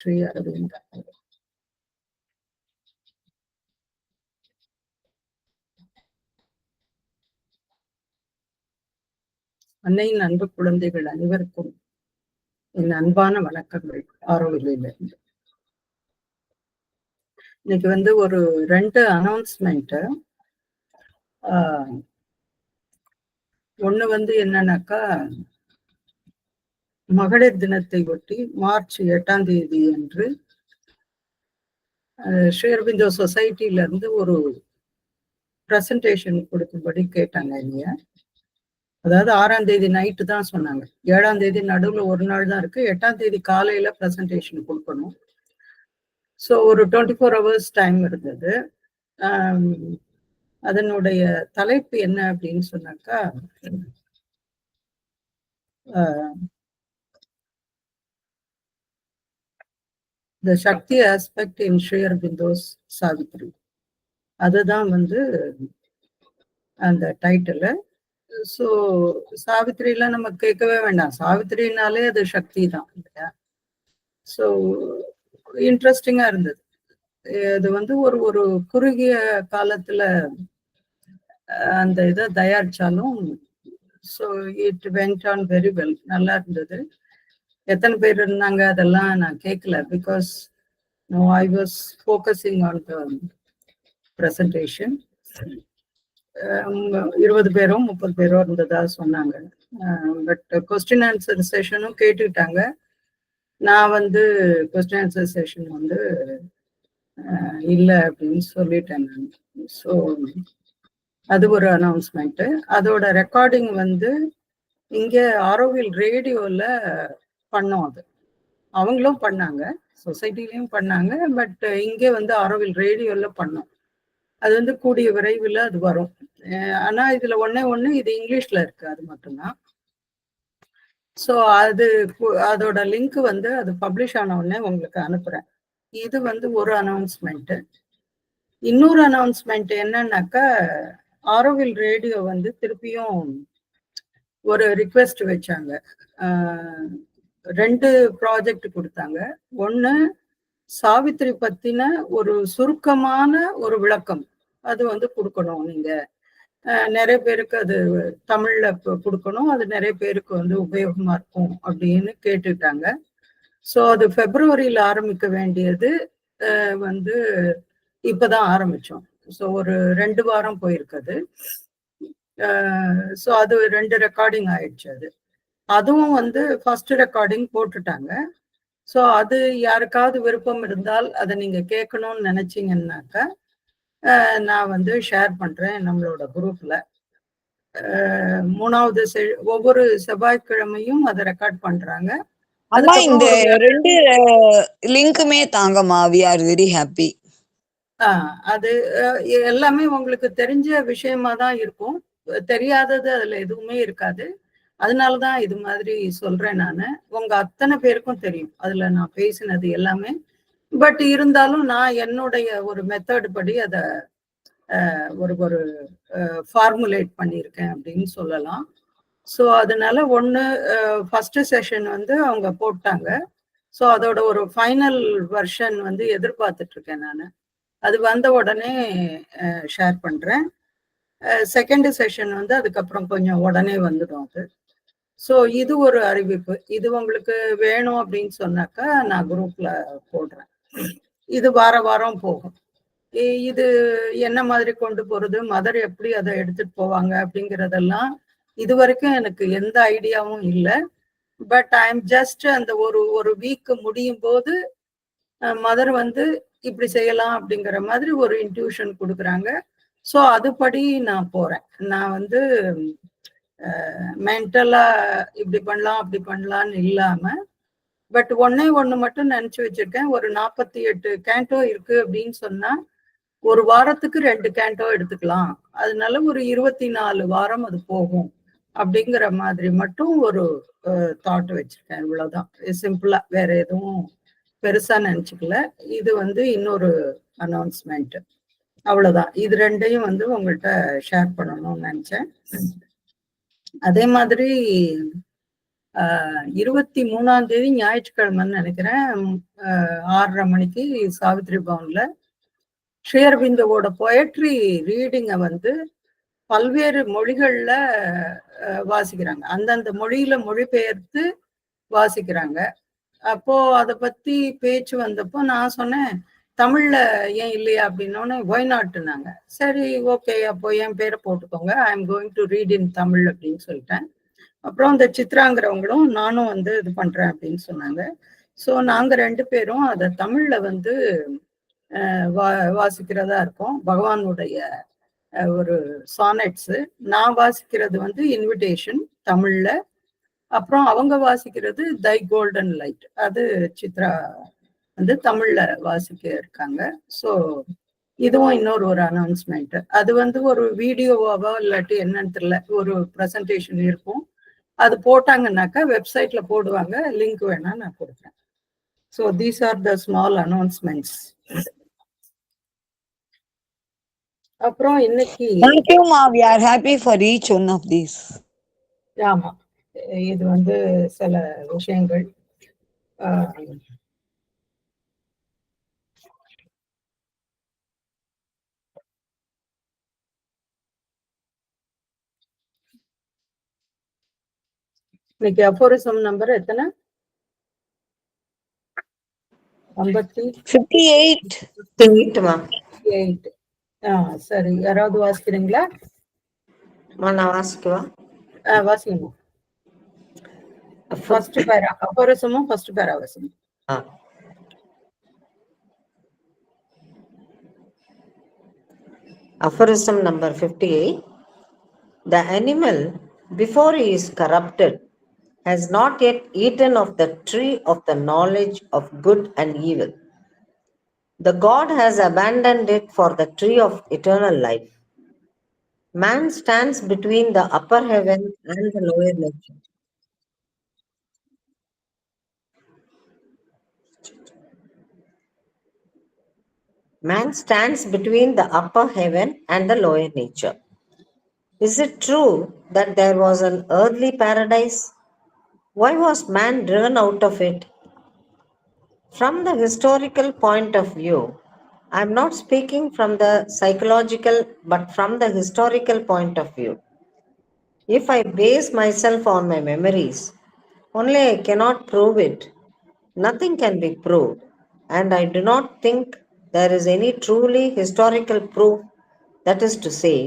ஸ்ரீ அரவிந்த். அன்னையின் அன்பு குழந்தைகள் அனைவருக்கும் என் அன்பான வணக்கங்கள். ஆரோவிலிருந்து இன்னைக்கு ஒரு 2 அனௌன்ஸ்மெண்ட். ஒண்ணு என்னன்னாக்கா, மகளிர் தினத்தை ஒட்டி மார்ச் 8ஆம் தேதி அன்று ஸ்ரீ அரவிந்தோ சொசைட்டில இருந்து ஒரு பிரசன்டேஷன் கொடுக்கும்படி கேட்டாங்க இல்லையா. அதாவது 6ஆம் தேதி நைட்டு தான் சொன்னாங்க. 7ஆம் தேதி நடுவில் ஒரு நாள் தான் இருக்கு. 8ஆம் தேதி காலையில பிரசன்டேஷன் கொடுக்கணும். ஸோ ஒரு 24 hours டைம் இருந்தது. அதனுடைய தலைப்பு என்ன அப்படின்னு சொன்னாக்கா, த சக்தி ஆஸ்பெக்ட் இன் ஸ்ரீ அரவிந்தோஸ் சாவித்ரி. அதுதான் அந்த டைட்டில். ஸோ சாவித்திரிலாம் நம்ம கேட்கவே வேண்டாம். சாவித்திரினாலே அது சக்தி தான் இல்லையா. ஸோ இன்ட்ரெஸ்டிங்கா இருந்தது. அது ஒரு குறுகிய காலத்துல அந்த இதை தயாரிச்சாலும் so it went on very well. நல்லா இருந்தது. எத்தனை பேர் இருந்தாங்க அதெல்லாம் நான் கேட்கல. Because I was focusing on the presentation. 20 பேரோ 30 பேரோ இருந்ததா சொன்னாங்க. பட் கொஸ்டின் ஆன்சர் செஷனும் கேட்டுக்கிட்டாங்க. நான் கொஸ்டின் ஆன்சர் செஷன் இல்லை அப்படின்னு சொல்லிட்டேன் நான். ஸோ அது ஒரு அனௌன்ஸ்மெண்ட். அதோட ரெக்கார்டிங் இங்க ஆரோவில் ரேடியோல பண்ணோம். அது அவங்களும் பண்ணாங்க, சொசைட்டிலையும் பண்ணாங்க. பட் இங்கே ஆரோவில் ரேடியோல பண்ணோம். அது கூடிய விரைவில் அது வரும். ஆனா இதுல ஒண்ணு இது இங்கிலீஷ்ல இருக்கு, அது மட்டும்தான். ஸோ அதோட லிங்க் அது பப்ளிஷ் ஆன உடனே உங்களுக்கு அனுப்புறேன். இது ஒரு அனௌன்ஸ்மெண்ட். இன்னொரு அனௌன்ஸ்மெண்ட் என்னன்னாக்கா, ஆரோவில் ரேடியோ திருப்பியும் ஒரு ரிக்வெஸ்ட் வச்சாங்க. 2 ப்ராஜெக்ட் கொடுத்தாங்க. ஒண்ணு சாவித்திரி பத்தின ஒரு சுருக்கமான ஒரு விளக்கம். அது கொடுக்கணும். நீங்க நிறைய பேருக்கு அது தமிழ்ல கொடுக்கணும். அது நிறைய பேருக்கு உபயோகமா இருக்கும் அப்படின்னு கேட்டுட்டாங்க. ஸோ அது பிப்ரவரியில ஆரம்பிக்க வேண்டியது இப்பதான் ஆரம்பிச்சோம். ஸோ ஒரு 2 வாரம் போயிருக்குது. ஸோ அது 2 ரெக்கார்டிங் ஆயிடுச்சு. அதுவும் ஃபர்ஸ்ட் ரெக்கார்டிங் போட்டுட்டாங்க. ஸோ அது யாருக்காவது விருப்பம் இருந்தால் அதை நீங்க கேட்கணும்னு நினைச்சீங்கன்னாக்கா நான் ஷேர் பண்றேன் நம்மளோட குரூப்ல. 3வது ஒவ்வொரு செவ்வாய்க்கிழமையும் அதை ரெக்கார்ட் பண்றாங்க. இந்த 2 லிங்க்குமே தாங்கம்மா. we are very happy. அது எல்லாமே உங்களுக்கு தெரிஞ்ச விஷயமா தான் இருக்கும். தெரியாதது அதுல எதுவுமே இருக்காது. அதனாலதான் இது மாதிரி சொல்றேன் நானு. உங்க அத்தனை பேருக்கும் தெரியும் அதுல நான் பேசினது எல்லாமே. பட் இருந்தாலும் நான் என்னுடைய ஒரு மெத்தட் படி அதை ஒரு ஃபார்முலேட் பண்ணியிருக்கேன் அப்படின்னு சொல்லலாம். ஸோ அதனால ஃபர்ஸ்ட் செஷன் அவங்க போட்டாங்க. ஸோ அதோட ஒரு ஃபைனல் வெர்ஷன் எதிர்பார்த்துட்டு இருக்கேன் நான். அது வந்த உடனே ஷேர் பண்றேன். செகண்ட் செஷன் அதுக்கப்புறம் கொஞ்சம் உடனே வந்துடும் அது. ஸோ இது ஒரு அறிவிப்பு. இது உங்களுக்கு வேணும் அப்படின்னு சொன்னாக்கா நான் குரூப்ல போடுறேன். இது வாரம் போகும். இது என்ன மாதிரி கொண்டு போறது, மதர் எப்படி அதை எடுத்துட்டு போவாங்க அப்படிங்கிறதெல்லாம் இது வரைக்கும் எனக்கு எந்த ஐடியாவும் இல்லை. பட் ஐ எம் ஜஸ்ட் அந்த ஒரு வீக் முடியும் போது மதர் இப்படி செய்யலாம் அப்படிங்கிற மாதிரி ஒரு இன்ட்யூஷன் கொடுக்குறாங்க. ஸோ அதுபடி நான் போறேன். நான் மென்டலா இப்படி பண்ணலாம் அப்படி பண்ணலான்னு இல்லாம, பட் ஒண்ணு மட்டும் நினைச்சு வச்சிருக்கேன். ஒரு 48 கேண்டோ இருக்கு அப்படின்னு சொன்னா ஒரு வாரத்துக்கு 2 கேண்டோ எடுத்துக்கலாம். அதனால ஒரு 24 வாரம் அது போகும் அப்படிங்கிற மாதிரி மட்டும் ஒரு தாட் வச்சிருக்கேன். இவ்வளவுதான், சிம்பிளா. வேற எதுவும் பெருசா நினைச்சுக்கல. இது இன்னொரு அனௌன்ஸ்மெண்ட். அவ்வளவுதான். இது 2ஐயும் உங்கள்கிட்ட ஷேர் பண்ணணும்னு நினைச்சேன். அதே மாதிரி 23ஆம் தேதி ஞாயிற்றுக்கிழமைன்னு நினைக்கிறேன் 6:30 மணிக்கு சாவித்ரி பவன்ல ஸ்ரீஅரவிந்தோட பொயட்ரி ரீடிங்கை வந்து பல்வேறு மொழிகள்ல வாசிக்கிறாங்க. அந்தந்த மொழியில மொழிபெயர்த்து வாசிக்கிறாங்க. அப்போ அதை பத்தி பேச்சு வந்தப்போ நான் சொன்னேன், தமிழ்ல ஏன் இல்லையா அப்படின்னோடனே ஒய் நாட்டுனாங்க. சரி ஓகே, அப்போ என் பேரை போட்டுக்கோங்க, I am going to read in Tamil அப்படின்னு சொல்லிட்டேன். அப்புறம் அந்த சித்ராங்கிறவங்களும் நானும் வந்து இது பண்றேன் அப்படின்னு சொன்னாங்க. ஸோ நாங்க 2 பேரும் அதை தமிழ்ல வந்து வாசிக்கிறதா இருக்கோம். பகவானுடைய ஒரு சானட்ஸ். நான் வாசிக்கிறது வந்து இன்விடேஷன் தமிழ்ல. அப்புறம் அவங்க வாசிக்கிறது தை கோல்டன் லைட், அது சித்ரா வந்து தமிழ்ல வாசிக்க இருக்காங்க. ஸோ இதுவும் இன்னொரு ஒரு அனௌன்ஸ்மெண்ட். அது வந்து ஒரு வீடியோவாவோ இல்லாட்டி என்னன்னு தெரியல, ஒரு ப்ரெசன்டேஷன் இருக்கும். அது போட்டாங்கன்னாக்கா வெப்சைட்ல போடுவாங்க, லிங்க் வேணா நான் கொடுக்குறேன். So these are the small announcements. அப்புறம் இன்னைக்கு Thank you, Ma. We are happy for each one of these. ஆமா, இது வந்து சில விஷயங்கள். இன்னைக்கு அஃபோரிசம் நம்பர் எத்தனை? 58. சரி, யாராவது வாசிக்கிறீங்களா? நான் வாசிக்கவா? வாசிக்கணும். ஃபர்ஸ்ட் பேரா அஃபோரிசமும் ஃபர்ஸ்ட் பேரா வாசிக்கணும். Aphorism number 58. The animal, before he is corrupted, has not yet eaten of the tree of the knowledge of good and evil. The God has abandoned it for the tree of eternal life. Man stands between the upper heaven and the lower nature. Man stands between the upper heaven and the lower nature. Is it true that there was an earthly paradise? Why was man driven out of it? From the historical point of view, I am not speaking from the psychological but from the historical point of view. If I base myself on my memories, only I cannot prove it. Nothing can be proved, and I do not think there is any truly historical proof, that is to say,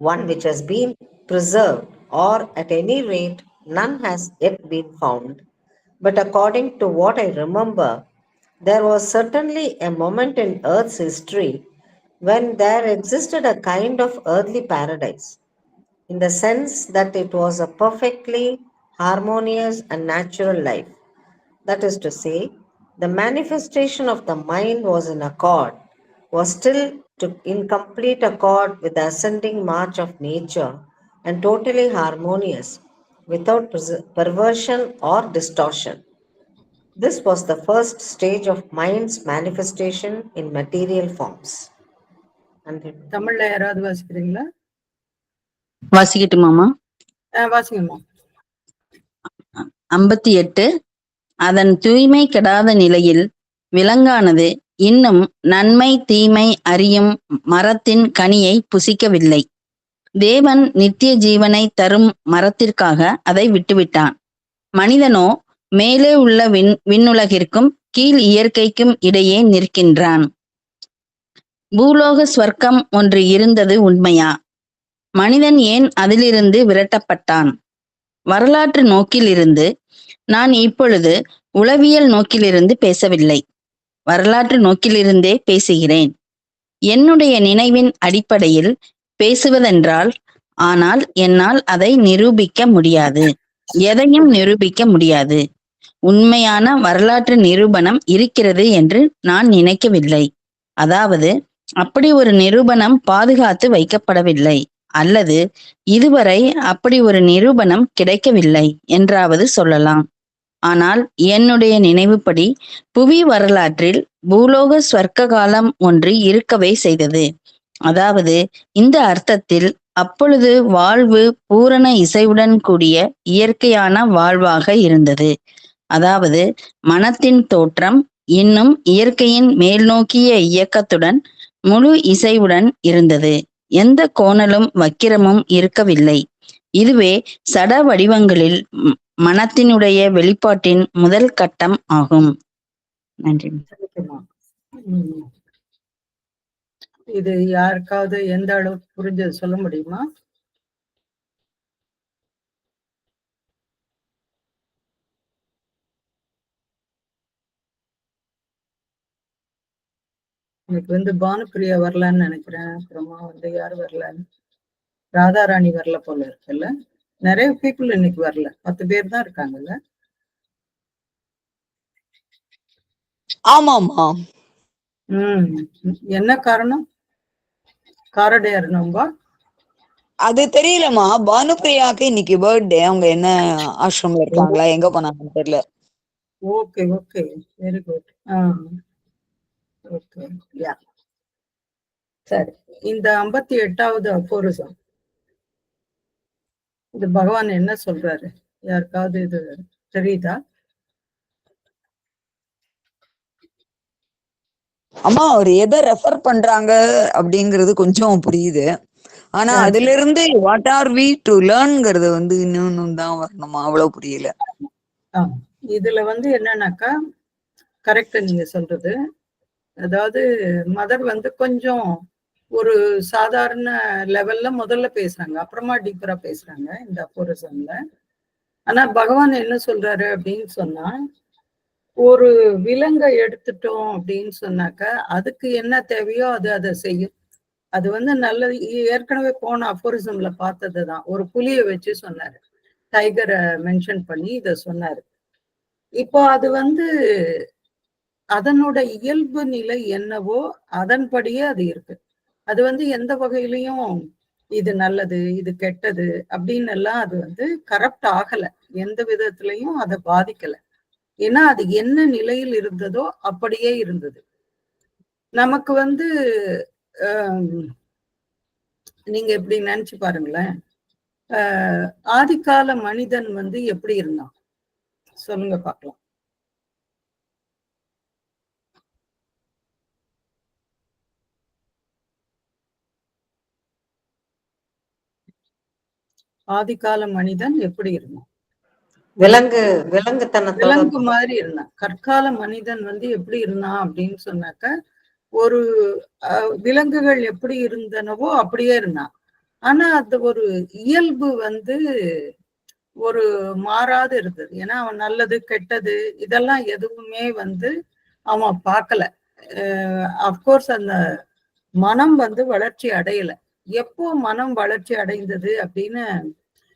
one which has been preserved, or at any rate, none has yet been found. But according to what I remember, there was certainly a moment in Earth's history when there existed a kind of earthly paradise, in the sense that it was a perfectly harmonious and natural life. That is to say, the manifestation of the mind was still in complete accord with the ascending march of nature and totally harmonious, without perversion or distortion. This was the first stage of mind's manifestation in material forms. தமிழ்ல யாராவது வாசிக்கிறீங்களா? வாசிக்கட்டுமாமா? வாசிங்கம்மா. 58. அதன் தூய்மை கெடாத நிலையில் விலங்கானது இன்னும் நன்மை தீமை அறியும் மரத்தின் கனியை புசிக்கவில்லை. தேவன் நித்திய ஜீவனை தரும் மரத்திற்காக அதை விட்டுவிட்டான். மனிதனோ மேலே உள்ள விண்ணுலகிற்கும் கீழ் இயற்கைக்கும் இடையே நிற்கின்றான். பூலோக ஸ்வர்க்கம் ஒன்று இருந்தது உண்மையா? மனிதன் ஏன் அதிலிருந்து விரட்டப்பட்டான்? வரலாற்று நோக்கிலிருந்து நான் இப்பொழுது உளவியல் நோக்கிலிருந்து பேசவில்லை, வரலாற்று நோக்கிலிருந்தே பேசுகிறேன். என்னுடைய நினைவின் அடிப்படையில் பேசுவதென்றால், ஆனால் என்னால் அதை நிரூபிக்க முடியாது, எதையும் நிரூபிக்க முடியாது. உண்மையான வரலாற்று நிரூபணம் இருக்கிறது என்று நான் நினைக்கவில்லை. அதாவது அப்படி ஒரு நிரூபணம் பாதுகாத்து வைக்கப்படவில்லை, அல்லது இதுவரை அப்படி ஒரு நிரூபணம் கிடைக்கவில்லை என்றாவது சொல்லலாம். ஆனால் என்னுடைய நினைவுப்படி புவி வரலாற்றில் பூலோக ஸ்வர்க்க காலம் ஒன்று இருக்கவே செய்தது. அதாவது இந்த அர்த்தத்தில் அப்பொழுது வாழ்வு பூரண இசைவுடன் கூடிய இயற்கையான வாழ்வாக இருந்தது. அதாவது மனத்தின் தோற்றம் இன்னும் இயற்கையின் மேல்நோக்கிய இயக்கத்துடன் முழு இசைவுடன் இருந்தது. எந்த கோணலும் வக்கிரமும் இருக்கவில்லை. இதுவே சட வடிவங்களில் மனத்தினுடைய வெளிப்பாட்டின் முதல் கட்டம் ஆகும். நன்றி. இது யாருக்காவது எந்த அளவுக்கு புரிஞ்சது சொல்ல முடியுமா? எனக்கு பானுப்பிரியா வரலான்னு நினைக்கிறேன். அப்புறமா யாரு வரலன்னு, ராதாராணி வரல போல இருக்குல்ல. நிறைய பீப்புள் இன்னைக்கு வரல, 10 பேர் தான் இருக்காங்கல்ல. ஆமாமா. என்ன காரணம்? காரடையா இருந்தவங்க? அது தெரியலமா. பானுப்பிரியாக்கு இன்னைக்கு பர்த்டே. அவங்க என்ன ஆசிரமம் இருக்காங்களா, எங்க போனாங்கன்னு தெரியல. Okay okay, very good. Okay, yeah, சரி. இந்த 58வது அபோரிசம், இது பகவான் என்ன சொல்றாரு? யாருக்காவது இது தெரியுதா? அம்மா அவர் எதை ரெஃபர் பண்றாங்க அப்படிங்கிறது கொஞ்சம் புரியுது. ஆனா அதுல இருந்து வாட் ஆர் வி டு லேர்ன்ங்கிறது இன்னும் தான் வரணுமா, அவ்வளவு புரியல. இதுல என்னன்னாக்கா, கரெக்ட் நீங்க சொல்றது. அதாவது மதர் கொஞ்சம் ஒரு சாதாரண லெவல்ல முதல்ல பேசுறாங்க, அப்புறமா டீப்பரா பேசுறாங்க இந்த அபோரிசம்ல. ஆனா பகவான் என்ன சொல்றாரு அப்படின்னு சொன்னா, ஒரு விலங்கை எடுத்துட்டோம் அப்படின்னு சொன்னாக்க அதுக்கு என்ன தேவையோ அது அதை செய்யும். அது நல்லது. ஏற்கனவே போன அபோரிசம்ல பார்த்ததுதான். ஒரு புலியை வச்சு சொன்னாரு, டைகரை மென்ஷன் பண்ணி இத சொன்னாரு. இப்போ அது அதனோட இயல்பு நிலை என்னவோ அதன்படியே அது இருக்கு. அது எந்த வகையிலையும் இது நல்லது இது கெட்டது அப்படின்னு எல்லாம் அது கரப்ட் ஆகல, எந்த விதத்திலையும் அதை பாதிக்கல. ஏன்னா அது என்ன நிலையில் இருந்ததோ அப்படியே இருந்தது. நமக்கு நீங்க எப்படி நினைச்சு பாருங்களேன், ஆதிகால மனிதன் எப்படி இருந்தான் சொல்லுங்க பார்க்கலாம். ஆதிகால மனிதன் எப்படி இருந்தான்? விலங்கு மாதிரி இருந்தான். கற்கால மனிதன் எப்படி இருந்தான் அப்படின்னு சொன்னாக்க, ஒரு விலங்குகள் எப்படி இருந்தனவோ அப்படியே இருந்தான். ஆனா அது ஒரு இயல்பு ஒரு மாறாது இருந்தது. ஏன்னா அவன் நல்லது கெட்டது இதெல்லாம் எதுவுமே அவன் பார்க்கல. அப்கோர்ஸ் அந்த மனம் வளர்ச்சி அடையல. எப்போ மனம் வளர்ச்சி அடைந்தது அப்படின்னு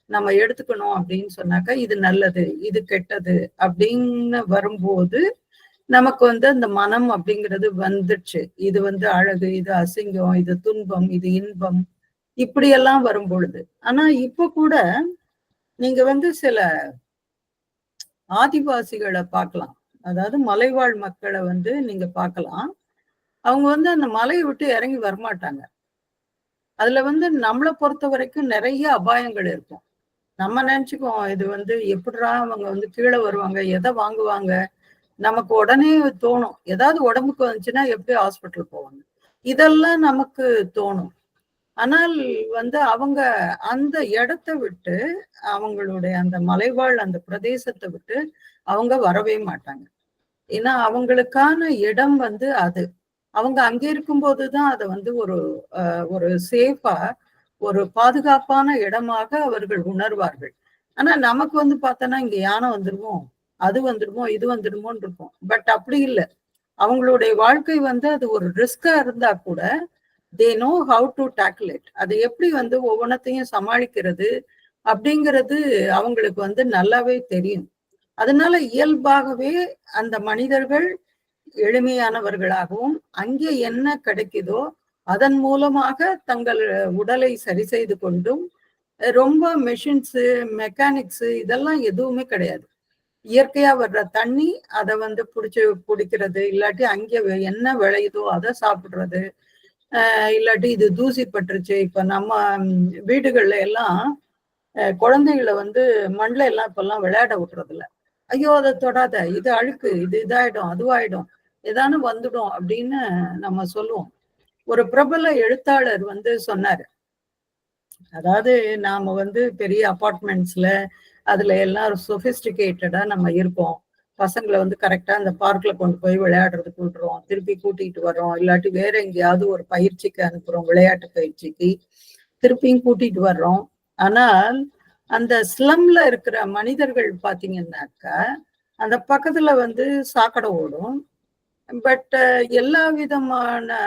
நம்ம எடுத்துக்கணும் அப்படின்னு சொன்னாக்கா, இது நல்லது இது கெட்டது அப்படின்னு வரும்போது நமக்கு அந்த மனம் அப்படிங்கிறது வந்துடுச்சு. இது அழகு, இது அசிங்கம், இது துன்பம், இது இன்பம், இப்படியெல்லாம் வரும் பொழுது. ஆனா இப்ப கூட நீங்க சில ஆதிவாசிகளை பார்க்கலாம். அதாவது மலைவாழ் மக்களை நீங்க பார்க்கலாம். அவங்க அந்த மலையை விட்டு இறங்கி வரமாட்டாங்க. அதுல நம்மளை பொறுத்த வரைக்கும் நிறைய அபாயங்கள் இருக்கும். நம்ம நினைச்சுக்குவோம் இது எப்படிடா அவங்க கீழே வருவாங்க, எதை வாங்குவாங்க, நமக்கு உடனே தோணும். ஏதாவது உடம்புக்கு வந்துச்சுன்னா எப்படி ஹாஸ்பிட்டல் போவாங்க, இதெல்லாம் நமக்கு தோணும். ஆனால் அவங்க அந்த இடத்தை விட்டு, அவங்களுடைய அந்த மலைவாழ் அந்த பிரதேசத்தை விட்டு அவங்க வரவே மாட்டாங்க. ஏன்னா அவங்களுக்கான இடம் அது. அவங்க அங்கே இருக்கும்போதுதான் அதை ஒரு சேஃபா, ஒரு பாதுகாப்பான இடமாக அவர்கள் உணர்வார்கள். ஆனா நமக்கு பார்த்தோன்னா இங்க யானை வந்துருவோம், அது வந்துருமோ இது வந்துருமோன்னு இருக்கும். பட் அப்படி இல்லை. அவங்களுடைய வாழ்க்கை அது ஒரு ரிஸ்கா இருந்தா கூட they know how to tackle it. அது எப்படி ஒவ்வொன்றத்தையும் சமாளிக்கிறது அப்படிங்கிறது அவங்களுக்கு நல்லாவே தெரியும். அதனால இயல்பாகவே அந்த மனிதர்கள் எளிமையானவர்களாகவும் அங்கே என்ன கிடைக்குதோ அதன் மூலமாக தங்கள் உடலை சரி செய்து கொண்டும், ரொம்ப மெஷின்ஸ் மெக்கானிக்ஸ் இதெல்லாம் எதுவுமே கிடையாது. இயற்கையா வர்ற தண்ணி அதை புடிச்சு குடிக்கிறது, இல்லாட்டி அங்கே என்ன விளையுதோ அதை சாப்பிடுறது, இல்லாட்டி இது தூசி பட்டுருச்சு. இப்ப நம்ம வீடுகள்ல எல்லாம் குழந்தைகளை வந்து மண்ல எல்லாம் இப்பெல்லாம் விளையாட விட்டுறது இல்ல. ஐயோ அதை தொடாத, இது அழுக்கு, இது இதாயிடும், அதுவாயிடும், ஏதானு வந்துடும் அப்படின்னு நம்ம சொல்லுவோம். ஒரு பிரபல எழுத்தாளர் வந்து சொன்னாரு, அதாவது நாம வந்து பெரிய அபார்ட்மெண்ட்ஸ்ல அதுல எல்லாம் சொபிஸ்டிகேட்டடா நம்ம இருப்போம். பசங்களை வந்து கரெக்டா அந்த பார்க்ல கொண்டு போய் விளையாடுறதுக்கு விட்டுறோம், திருப்பி கூட்டிட்டு வர்றோம், இல்லாட்டி வேற எங்கேயாவது ஒரு பயிற்சிக்கு அனுப்புறோம், விளையாட்டு பயிற்சிக்கு, திருப்பியும் கூட்டிட்டு வர்றோம். ஆனால் அந்த ஸ்லம்ல இருக்கிற மனிதர்கள் பாத்தீங்கன்னாக்கா அந்த பக்கத்துல வந்து சாக்கடை ஓடும். பட் எல்லா விதமான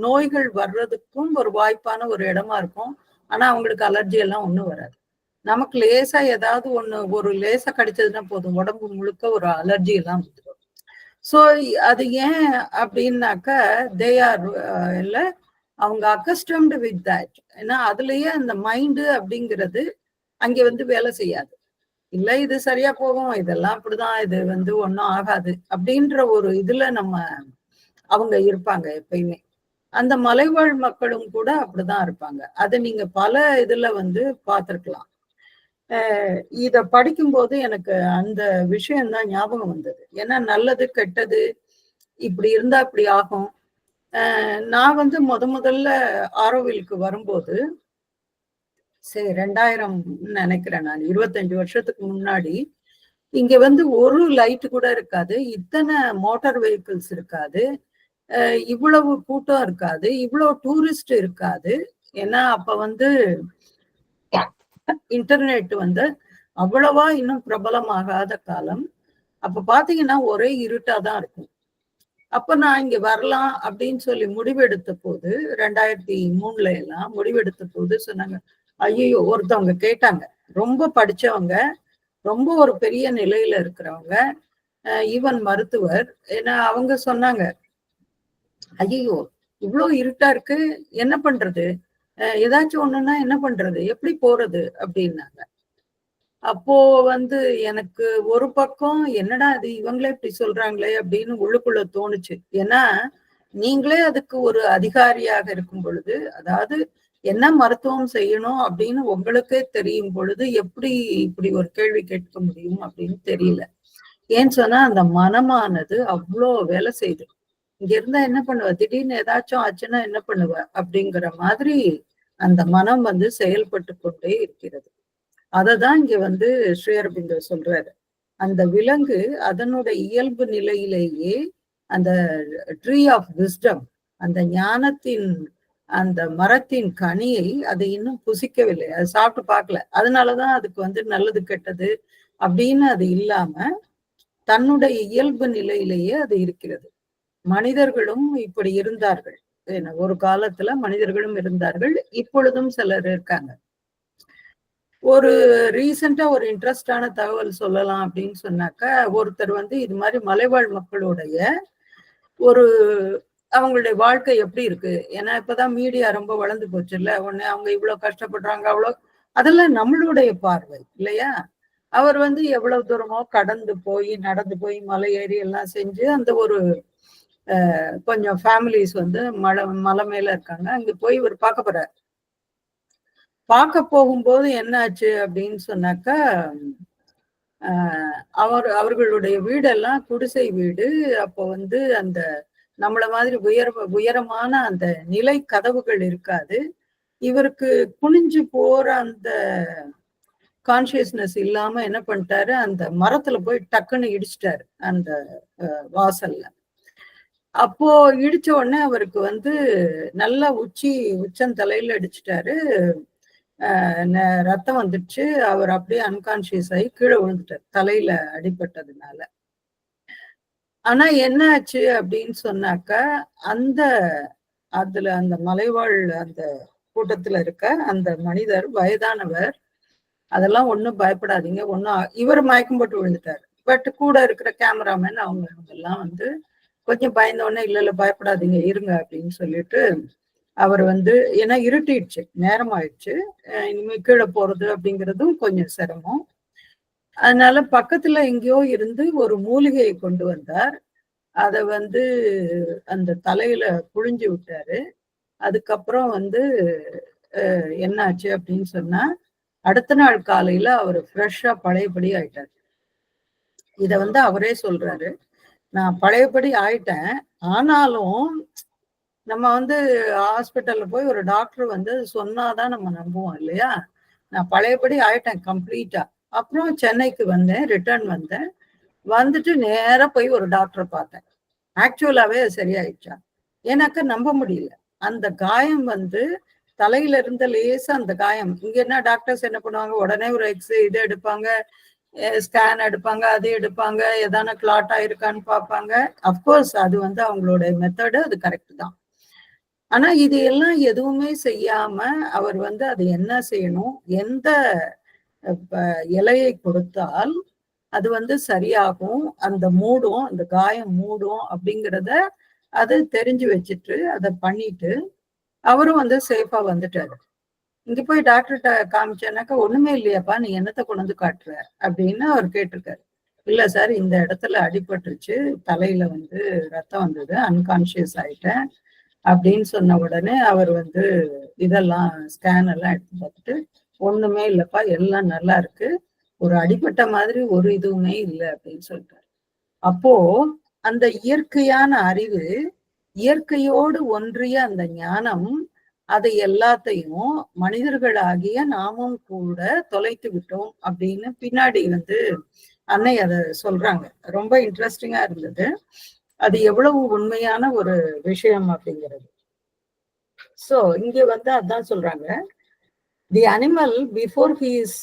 நோய்கள் வர்றதுக்கும் ஒரு வாய்ப்பான ஒரு இடமா இருக்கும். ஆனா அவங்களுக்கு அலர்ஜி எல்லாம் ஒண்ணும் வராது. நமக்கு லேசா ஏதாவது ஒண்ணு ஒரு லேசா கடிச்சதுன்னா போதும், உடம்பு முழுக்க ஒரு அலர்ஜி எல்லாம் வந்துடும். ஸோ அது ஏன் அப்படின்னாக்கா தே ஆர் இல்ல அவங்க அக்கஸ்டம்டு வித் தட். ஏன்னா அதுலயே அந்த மைண்டு அப்படிங்கிறது அங்கே வந்து வேலை செய்யாது. இல்ல இது சரியா போகும், இதெல்லாம் அப்படிதான், இது வந்து ஒன்றும் ஆகாது அப்படின்ற ஒரு இதுல நம்ம அவங்க இருப்பாங்க எப்பயுமே. அந்த மலைவாழ் மக்களும் கூட அப்படிதான் இருப்பாங்க. அதை நீங்க பல இதுல வந்து பார்த்திருக்கலாம். இத படிக்கும்போது எனக்கு அந்த விஷயம்தான் ஞாபகம் வந்தது. ஏன்னா நல்லது கெட்டது இப்படி இருந்தா இப்படி ஆகும். நான் வந்து முதல்ல ஆரோவிலுக்கு வரும்போது சரி 2000 நினைக்கிறேன், நான் 25 வருஷத்துக்கு முன்னாடி இங்க வந்து ஒரு லைட் கூட இருக்காது, இத்தனை மோட்டார் வெஹிக்கிள்ஸ் இருக்காது, இவ்வளவு கூட்டம் இருக்காது, இவ்வளவு டூரிஸ்ட் இருக்காது. ஏன்னா அப்ப வந்து இன்டர்நெட் வந்து அவ்வளவா இன்னும் பிரபலமாகாத காலம். அப்ப பாத்தீங்கன்னா ஒரே இருட்டாதான் இருக்கும். அப்ப நான் இங்க வரலாம் அப்படின்னு சொல்லி முடிவெடுத்த போது 2003 எல்லாம் முடிவெடுத்த போது சொன்னாங்க, ஐயோ, ஒருத்தவங்க கேட்டாங்க, ரொம்ப படிச்சவங்க, ரொம்ப ஒரு பெரிய நிலையில இருக்கிறவங்க, ஈவன் மருத்துவர். ஏன்னா அவங்க சொன்னாங்க, ஐயோ இவ்வளவு இருட்டா இருக்கு, என்ன பண்றது, ஏதாச்சும் ஒண்ணுன்னா என்ன பண்றது, எப்படி போறது அப்படின்னாங்க. அப்போ வந்து எனக்கு ஒரு பக்கம் என்னடா இது இவங்களே இப்படி சொல்றாங்களே அப்படின்னு உள்ளுக்குள்ள தோணுச்சு. ஏன்னா நீங்களே அதுக்கு ஒரு அதிகாரியாக இருக்கும் பொழுது, அதாவது என்ன மருத்துவம் செய்யணும் அப்படின்னு உங்களுக்கே தெரியும் பொழுது எப்படி இப்படி ஒரு கேள்வி கேட்க முடியும் அப்படின்னு தெரியல. ஏன்னு சொன்னா அந்த மனமானது அவ்வளோ வேலை செய்யுது. இங்க இருந்தா என்ன பண்ணுவ, திடீர்னு ஏதாச்சும் ஆச்சுன்னா என்ன பண்ணுவ அப்படிங்கிற மாதிரி அந்த மனம் வந்து செயல்பட்டு கொண்டே இருக்கிறது. அததான் இங்க வந்து ஸ்ரீ அரபிந்தோ சொல்றாரு. அந்த விலங்கு அதனுடைய இயல்பு நிலையிலேயே அந்த ட்ரீ ஆஃப் விஸ்டம், அந்த ஞானத்தின் அந்த மரத்தின் கனியை அதை இன்னும் புசிக்கவில்லை, அது சாப்பிட்டு பார்க்கல. அதனாலதான் அதுக்கு வந்து நல்லது கெட்டது அப்படின்னு அது இல்லாம தன்னுடைய இயல்பு நிலையிலேயே அது இருக்கிறது. மனிதர்களும் இப்படி இருந்தார்கள். ஒரு காலத்துல மனிதர்களும் இருந்தார்கள், இப்பொழுதும் சிலர் இருக்காங்க. ஒரு ரீசெண்டா ஒரு இன்ட்ரெஸ்டான தகவல் சொல்லலாம் அப்படின்னு சொன்னாக்கா, ஒருத்தர் வந்து இது மாதிரி மலைவாழ் மக்களுடைய ஒரு அவங்களுடைய வாழ்க்கை எப்படி இருக்கு, ஏன்னா இப்பதான் மீடியா ரொம்ப வளர்ந்து போச்சு இல்ல, உடனே அவங்க இவ்வளவு கஷ்டப்படுறாங்க அவ்வளவு, அதெல்லாம் நம்மளுடைய பார்வை இல்லையா. அவர் வந்து எவ்வளவு தூரமோ கடந்து போய் நடந்து போய் மலை ஏறி எல்லாம் செஞ்சு அந்த ஒரு கொஞ்சம் ஃபேமிலிஸ் வந்து மலை மேல இருக்காங்க, அங்க போய் இவர் பார்க்க போறாரு. பார்க்க போகும்போது என்ன ஆச்சு அப்படின்னு சொன்னாக்கா, அவர்களுடைய வீடெல்லாம் குடிசை வீடு. அப்போ வந்து அந்த நம்மள மாதிரி உயரமான அந்த நிலை கதவுகள் இருக்காது. இவருக்கு குனிஞ்சு போற அந்த கான்சியஸ்னஸ் இல்லாம என்ன பண்ணிட்டாரு, அந்த மரத்துல போய் டக்குன்னு இடிச்சிட்டாரு அந்த வாசல்ல. அப்போ இடிச்ச உடனே அவருக்கு வந்து நல்லா உச்சந்தலையில அடிச்சிட்டாரு, ரத்தம் வந்துடுச்சு. அவர் அப்படியே அன்கான்சியஸ் ஆகி கீழே விழுந்துட்டார் தலையில அடிபட்டதுனால. ஆனா என்ன ஆச்சு அப்படின்னு சொன்னாக்கா, அதுல அந்த மலைவாழ் அந்த கூட்டத்துல இருக்க அந்த மனிதர் வயதானவர், அதெல்லாம் ஒண்ணும் பயப்படாதீங்க, இவர் மயக்கம் போட்டு விழுந்துட்டாரு. பட் கூட இருக்கிற கேமராமேன் அவங்க எல்லாம் வந்து கொஞ்சம் பயந்த உடனே இல்ல பயப்படாதீங்க இருங்க அப்படின்னு சொல்லிட்டு அவர் வந்து, ஏன்னா இருட்டிடுச்சு, நேரம் ஆயிடுச்சு, இனிமே கீழே போறது அப்படிங்கிறதும் கொஞ்சம் சிரமம். அதனால பக்கத்துல எங்கேயோ இருந்து ஒரு மூலிகையை கொண்டு வந்தார். அத வந்து அந்த தலையில புழிஞ்சு விட்டாரு. அதுக்கப்புறம் வந்து என்னாச்சு அப்படின்னு சொன்னா, அடுத்த நாள் காலையில அவரு ஃப்ரெஷ்ஷா பழையபடி ஆயிட்டாரு. இத வந்து அவரே சொல்றாரு. நான் பழையபடி ஆயிட்டேன். ஆனாலும் நம்ம வந்து ஹாஸ்பிட்டல்ல போய் ஒரு டாக்டர் வந்து சொன்னாதான் நம்ம நம்புவோம் இல்லையா? நான் பழையபடி ஆயிட்டேன் கம்ப்ளீட்டா. அப்புறம் சென்னைக்கு வந்தேன், ரிட்டர்ன் வந்தேன். வந்துட்டு நேரா போய் ஒரு டாக்டர பார்த்தேன். ஆக்சுவலாவே அது சரியாயிடுச்சா? எனக்கு நம்ப முடியல. அந்த காயம் வந்து தலையில இருந்த லேசா அந்த காயம். இங்க என்ன டாக்டர்ஸ் என்ன பண்ணுவாங்க, உடனே ஒரு எக்ஸ்ரே இது எடுப்பாங்க, ஸ்கேன் எடுப்பாங்க, அது எடுப்பாங்க, எதான கிளாட் ஆயிருக்கான்னு பார்ப்பாங்க. அஃப்கோர்ஸ் அது வந்து அவங்களோட மெத்தடு, அது கரெக்ட் தான். ஆனா இது எல்லாம் எதுவுமே செய்யாம அவர் வந்து அது என்ன செய்யணும், எந்த இலையை கொடுத்தால் அது வந்து சரியாகும், அந்த மூடும், அந்த காயம் மூடும் அப்படிங்கிறத அது தெரிஞ்சு வச்சுட்டு அதை பண்ணிட்டு அவரும் வந்து சேஃபா வந்துட்டாரு. இங்க போய் டாக்டர்கிட்ட காமிச்சேனாக்கா, ஒண்ணுமே இல்லையாப்பா, நீ என்னத்தை கொண்டு வந்து காட்டுற அப்படின்னு அவர் கேட்டிருக்காரு. இல்ல சார், இந்த இடத்துல அடிபட்டுருச்சு, தலையில வந்து ரத்தம் வந்தது, அன்கான்சியஸ் ஆயிட்டேன் அப்படின்னு சொன்ன உடனே அவர் வந்து இதெல்லாம் ஸ்கேன் எல்லாம் எடுத்து பார்த்துட்டு, ஒண்ணுமே இல்லப்பா, எல்லாம் நல்லா இருக்கு, ஒரு அடிபட்ட மாதிரி ஒரு இதுவுமே இல்லை அப்படின்னு சொல்லிட்டாரு. அப்போ அந்த இயற்கையான அறிவு, இயற்கையோடு ஒன்றிய அந்த ஞானம், அதை எல்லாத்தையும் மனிதர்களாகிய நாமும் கூட தொலைத்து விட்டோம் அப்படின்னு பின்னாடி வந்து அன்னை அதை சொல்றாங்க. ரொம்ப இன்ட்ரெஸ்டிங்கா இருந்தது. அது எவ்வளவு உண்மையான ஒரு விஷயம் அப்படிங்கிறது. சோ இங்க வந்து அதான் சொல்றாங்க, the animal before he is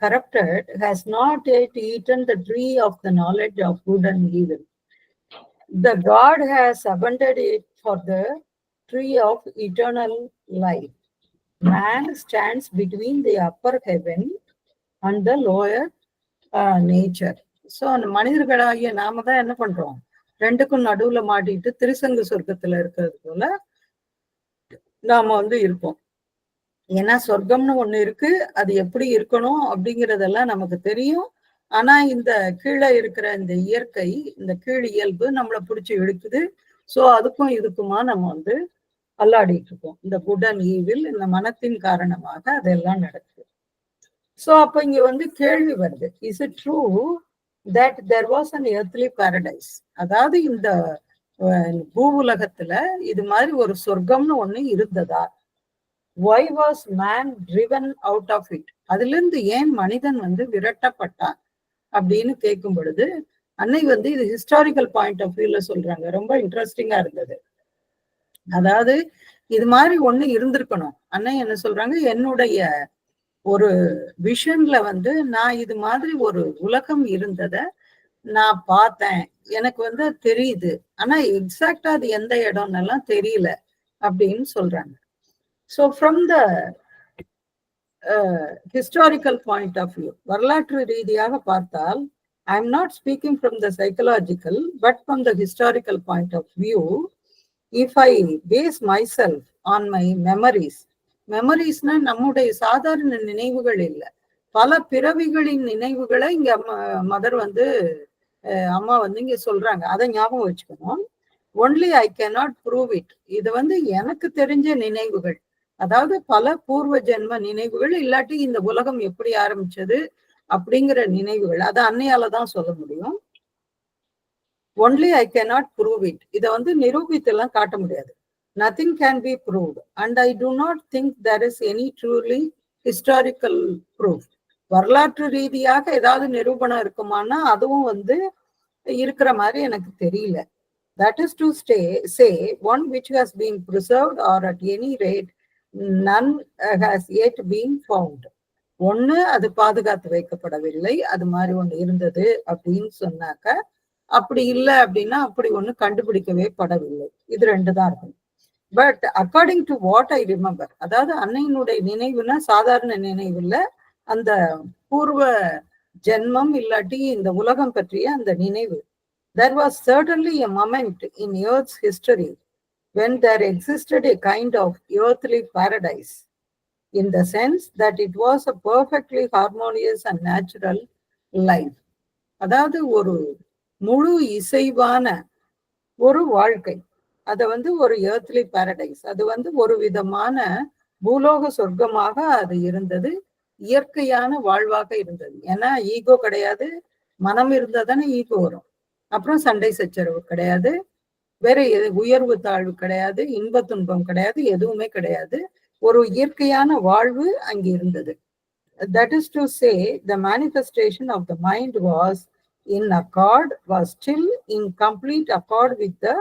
corrupted has not yet eaten the tree of the knowledge of good and evil. The God has abundant it for the tree of eternal life. Man stands between the upper heaven and the lower nature. So அந்த மனிதர்களாகிய நாம தான் என்ன பண்றோம், ரெண்டுக்கும் நடுவுல மாட்டிட்டு திருசங்கு சொர்க்கத்துல இருக்கிறது போல நாம வந்து இருப்போம். ஏன்னா சொர்க்கம்னு ஒண்ணு இருக்கு, அது எப்படி இருக்கணும் அப்படிங்கிறதெல்லாம் நமக்கு தெரியும். ஆனா இந்த கீழே இருக்கிற இந்த இயற்கை, இந்த கீழ் இயல்பு நம்மளை பிடிச்சி இழுக்குது. சோ அதுக்கும் இதுக்குமா நம்ம வந்து அல்லாடிட்டு இருக்கோம். இந்த குட் அண்ட் ஈவில், இந்த மனத்தின் காரணமாக அதெல்லாம் நடக்குது. சோ அப்ப இங்க வந்து கேள்வி வருது, is it true that there was an earthly paradise? அதாவது இந்த பூ உலகத்துல இது மாதிரி ஒரு சொர்க்கம்னு ஒண்ணு இருந்ததா? why was man driven out of it? அதுல இருந்து ஏன் மனிதன் வந்து விரட்டப்பட்டான் அப்படின்னு கேட்கும் பொழுது அன்னை வந்து இது ஹிஸ்டாரிக்கல் பாயிண்ட் ஆஃப் வியூல சொல்றாங்க. ரொம்ப இன்ட்ரெஸ்டிங்கா இருந்தது. அதாவது இது மாதிரி ஒண்ணு இருந்திருக்கணும். அன்னை என்ன சொல்றாங்க, என்னுடைய ஒரு விஷன்ல வந்து நான் இது மாதிரி ஒரு உலகம் இருந்தத நான் பார்த்தேன், எனக்கு வந்து தெரியுது, ஆனா எக்ஸாக்டா அது எந்த இடம்னு எல்லாம் தெரியல அப்படின்னு சொல்றாங்க. So from the historical point of view, வரலாற்று ரீதியாக பார்த்தால், I am not speaking from the psychological, but from the historical point of view, if I base myself on my memories, மெமரிஸ்னா நம்முடைய சாதாரண நினைவுகள் இல்லை, பல பிறவிகளின் நினைவுகளை இங்க மதர் வந்து அம்மா வந்து இங்க சொல்றாங்க. அதை ஞாபகம் வச்சுக்கணும். Only I cannot prove it. இது வந்து எனக்கு தெரிஞ்ச நினைவுகள், அதாவது பல பூர்வ ஜென்ம நினைவுகள், இல்லாட்டி இந்த உலகம் எப்படி ஆரம்பிச்சது அப்படிங்கிற நினைவுகள், அதை அன்னையால தான் சொல்ல முடியும். Only I cannot prove it. இதை வந்து நிரூபித்து எல்லாம் காட்ட முடியாது. Nothing can be proved and I do not think there is any truly historical proof. வரலாற்று ரீதியாக ஏதாவது நிரூபணம் இருக்குமானா அதுவும் வந்து இருக்கிற மாதிரி எனக்கு தெரியல. That is to say one which has been preserved, or at any rate none has yet been found. ஒண்ணு அது பாதுகாத்து வைக்கப்படவில்லை, அது மாதிரி ஒண்ணு இருந்தது அப்படின்னு சொன்னாக்க, அப்படி இல்லை அப்படின்னா அப்படி ஒண்ணு கண்டுபிடிக்கவே படவில்லை. இது ரெண்டு தான் இருக்கும். But according to what I remember, அதாவது அன்னையினுடைய நினைவுனா சாதாரண நினைவு இல்லை, அந்த பூர்வ ஜென்மம் இல்லாட்டி இந்த உலகம் பற்றிய அந்த நினைவு. There was certainly a moment in Earth's history when there existed a kind of earthly paradise, in the sense that it was a perfectly harmonious and natural life. அதாவது ஒரு முழு இசைவான ஒரு வாழ்க்கை. அது வந்து ஒரு எர்த்லி பாரடைஸ். அது வந்து ஒரு விதமான பூலோக சொர்க்கமாக அது இருந்தது. இயற்கையான வாழ்வாக இருந்தது. ஏன்னா ஈகோ கிடையாது. மனம் இருந்தா தானே ஈகோ வரும். அப்புறம் சண்டை சச்சரவு கிடையாது. வேற உயர்வு தாழ்வு கிடையாது. இன்ப துன்பம் கிடையாது. எதுவுமே கிடையாது. ஒரு இயற்கையான வாழ்வு அங்கே இருந்தது. That is to say, the manifestation of the mind was still in complete accord with the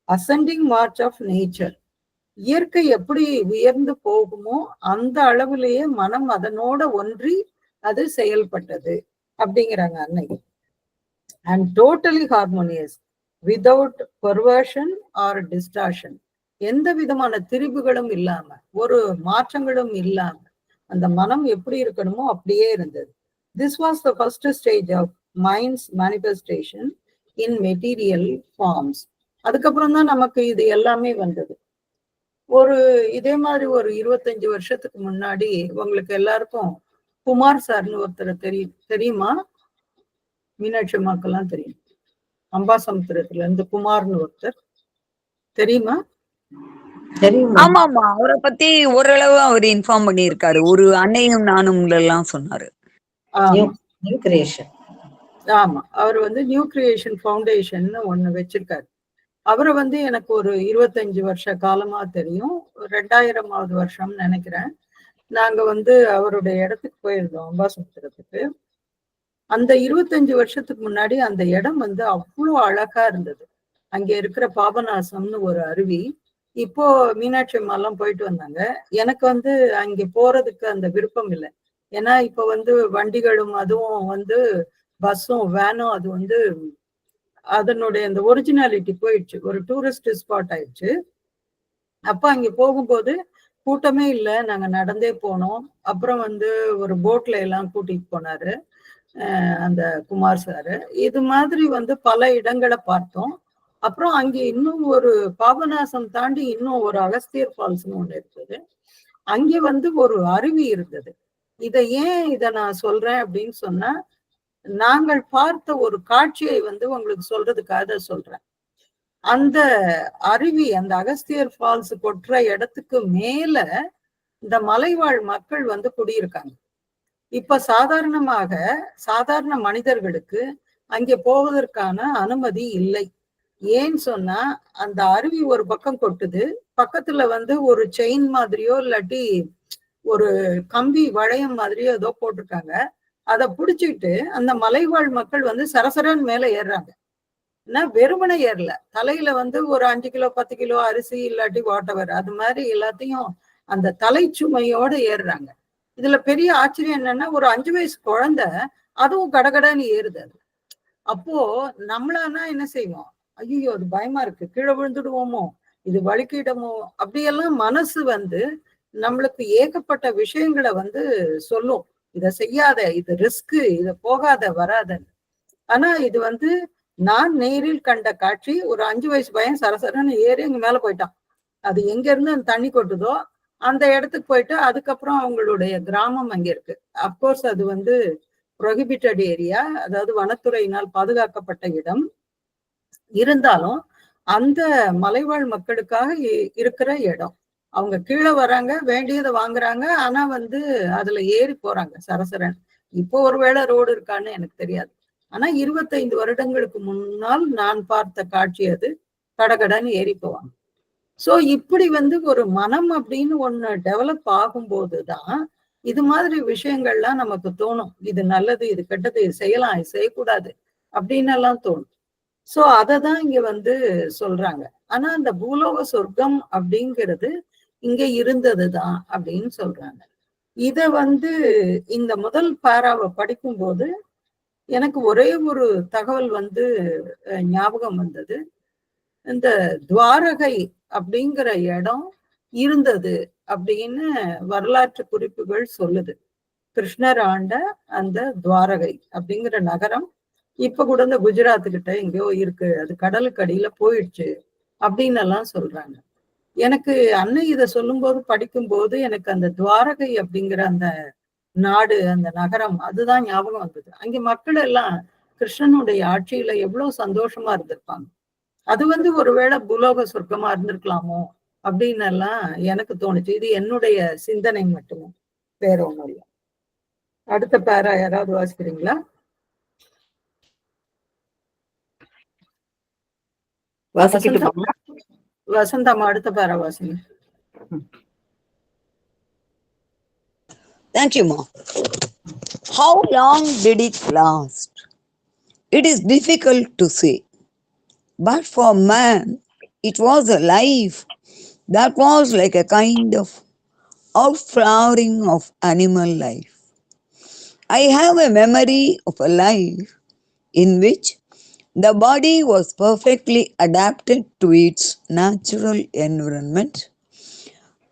ascending march of nature. இயற்கை எப்படி உயர்ந்து போகுமோ அந்த அளவிலேயே மனம் அதனோட ஒன்றி அது செயல்பட்டது அப்படிங்கிறாங்க அன்னை. And totally harmonious without perversion or distortion. எந்த விதமான திரிபுகளும் இல்லாம, ஒரு மாற்றங்களும் இல்லாம அந்த மனம் எப்படி இருக்கணுமோ அப்படியே இருந்தது. This was the first stage of mind's manifestation in material forms. அதுக்கப்புறம் தான் நமக்கு இது எல்லாமே வந்தது. இதே மாதிரி ஒரு 25 வருஷத்துக்கு முன்னாடி உங்களுக்கு எல்லாருக்கும் குமார் சார்னு ஒருத்தர் தெரியுமா? மீனாட்சி அம்மாக்கெல்லாம் தெரியும். அம்பாசமுத்திரத்துல இருந்து குமார்னு ஒருத்தர் தெரியுமா? ஆமா ஆமா, அவரை பத்தி ஓரளவு அவர் இன்ஃபார்ம் பண்ணியிருக்காரு. ஒரு அன்னையும் நானும் எல்லாம் சொன்னாரு. ஆமா, அவர் வந்து நியூ கிரியேஷன் ஃபவுண்டேஷன் ஒண்ணு வச்சிருக்காரு. அவரை வந்து எனக்கு ஒரு 25 வருஷ காலமா தெரியும். 2000வது வருஷம் நினைக்கிறேன். நாங்க வந்து அவருடைய இடத்துக்கு போயிருந்தோம், அம்பாசமுத்திரத்துக்கு. அந்த 25 வருஷத்துக்கு முன்னாடி அந்த இடம் வந்து அவ்வளவு அழகா இருந்தது. அங்க இருக்கிற பாபநாசம்னு ஒரு அருவி. இப்போ மீனாட்சி அம்மா எல்லாம் போயிட்டு வந்தாங்க. எனக்கு வந்து அங்க போறதுக்கு அந்த விருப்பம் இல்லை. ஏன்னா இப்ப வந்து வண்டிகளும் அதுவும் வந்து பஸ்ஸும் வேனும் அது வந்து அதனுடைய அந்த ஒரிஜினாலிட்டி போயிடுச்சு. ஒரு டூரிஸ்ட் ஸ்பாட் ஆயிடுச்சு. அப்ப அங்க போகும்போது கூட்டமே இல்லை. நாங்க நடந்தே போனோம். அப்புறம் வந்து ஒரு போட்ல எல்லாம் கூட்டிட்டு போனாரு அந்த குமார் சாரு. இது மாதிரி வந்து பல இடங்களை பார்த்தோம். அப்புறம் அங்க இன்னும் ஒரு பாபநாசம் தாண்டி இன்னும் ஒரு அகஸ்தியர் ஃபால்ஸ்னு ஒண்ணு இருக்குது. அங்கே வந்து ஒரு அருவி இருந்தது. இதை நான் சொல்றேன் அப்படின்னு சொன்னா, நாங்கள் பார்த்த ஒரு காட்சியை வந்து உங்களுக்கு சொல்றதுக்காக சொல்றேன். அந்த அருவி, அந்த அகஸ்தியர் ஃபால்ஸ் கொட்டுற இடத்துக்கு மேல இந்த மலைவாழ் மக்கள் வந்து குடியிருக்காங்க. இப்ப சாதாரண மனிதர்களுக்கு அங்கே போவதற்கான அனுமதி இல்லை. ஏன்னு சொன்னா, அந்த அருவி ஒரு பக்கம் கொட்டுது, பக்கத்துல வந்து ஒரு செயின் மாதிரியோ இல்லாட்டி ஒரு கம்பி வளையம் மாதிரியோ ஏதோ போட்டிருக்காங்க. அதை பிடிச்சிட்டு அந்த மலைவாழ் மக்கள் வந்து சரசரன் மேல ஏறுறாங்க. வெறுமனை ஏறல, தலையில வந்து ஒரு 5 கிலோ 10 கிலோ அரிசி இல்லாட்டி வாட்டவர் அது மாதிரி எல்லாத்தையும் அந்த தலை சுமையோட ஏறுறாங்க. இதுல பெரிய ஆச்சரியம் என்னன்னா, ஒரு 5 வயசு குழந்தை அதுவும் கடகடன்னு ஏறுது. அது அப்போ நம்மளானா என்ன செய்வோம்? ஐயோ அது பயமா இருக்கு, கீழே விழுந்துடுவோமோ, இது வலிக்கிடமோ, அப்படியெல்லாம் மனசு வந்து நம்மளுக்கு ஏகப்பட்ட விஷயங்களை வந்து சொல்லும். இதை செய்யாத, இது ரிஸ்க், இதை போகாத வராதன்னு. ஆனா இது வந்து நான் நேரில் கண்ட காட்சி. ஒரு 5 வயசு பையன் சரசரன்னு ஏறி அங்க மேல போயிட்டான். அது எங்க இருந்து அந்த தண்ணி கொட்டுதோ அந்த இடத்துக்கு போயிட்டு அதுக்கப்புறம் அவங்களுடைய கிராமம் அங்க இருக்கு. அப்கோர்ஸ் அது வந்து ப்ரொஹிபிட்டட் ஏரியா, அதாவது வனத்துறையினால் பாதுகாக்கப்பட்ட இடம். இருந்தாலும் அந்த மலைவாழ் மக்களுக்காக இருக்கிற இடம். அவங்க கீழே வராங்க, வேண்டியதை வாங்குறாங்க, ஆனா வந்து அதுல ஏறி போறாங்க சரசரன். இப்போ ஒருவேளை ரோடு இருக்கான்னு எனக்கு தெரியாது. ஆனா 25 வருடங்களுக்கு முன்னால் நான் பார்த்த காட்சி அது. கடகடன்னு ஏறி போவாங்க. சோ இப்படி வந்து ஒரு மனம் அப்படின்னு ஒண்ணு டெவலப் ஆகும்போதுதான் இது மாதிரி விஷயங்கள்லாம் நமக்கு தோணும். இது நல்லது, இது கெட்டது, இது செய்யலாம், இது செய்யக்கூடாது அப்படின்னு எல்லாம் தோணும். சோ அததான் இங்க வந்து சொல்றாங்க. ஆனா அந்த பூலோக சொர்க்கம் அப்படிங்கிறது இங்க இருந்ததுதான் அப்படின்னு சொல்றாங்க. இத வந்து இந்த முதல் பாராவை படிக்கும்போது எனக்கு ஒரே ஒரு தகவல் வந்து ஞாபகம் வந்தது. இந்த துவாரகை அப்படிங்கிற இடம் இருந்தது அப்படின்னு வரலாற்று குறிப்புகள் சொல்லுது. கிருஷ்ணர் ஆண்ட அந்த துவாரகை அப்படிங்கிற நகரம் இப்ப கூட இந்த குஜராத்து கிட்ட எங்கேயோ இருக்கு, அது கடலுக்கு அடியில போயிடுச்சு அப்படின்னு எல்லாம் சொல்றாங்க. எனக்கு அன்னை இதை சொல்லும்போது படிக்கும்போது எனக்கு அந்த துவாரகை அப்படிங்கிற அந்த நாடு, அந்த நகரம், அதுதான் ஞாபகம் வந்தது. அங்க மக்கள் எல்லாம் கிருஷ்ணனுடைய ஆட்சியில எவ்வளவு சந்தோஷமா இருந்திருப்பாங்க. அது வந்து ஒருவேளை பூலோக சொர்க்கமா இருந்திருக்கலாமோ அப்படின்னு எல்லாம் எனக்கு தோணுச்சு. இது என்னுடைய சிந்தனை மட்டுமே, வேற ஒண்ணும் இல்லை. அடுத்த பேரா யாராவது வாசிக்கிறீங்களா? வாசிக்கட்டுமா? வசந்தாமா அடுத்த பேரா வாசிங்க. Thank you, Ma. How long did it last? It is difficult to say. But for man, it was a life that was like a kind of outflowering of animal life. I have a memory of a life in which the body was perfectly adapted to its natural environment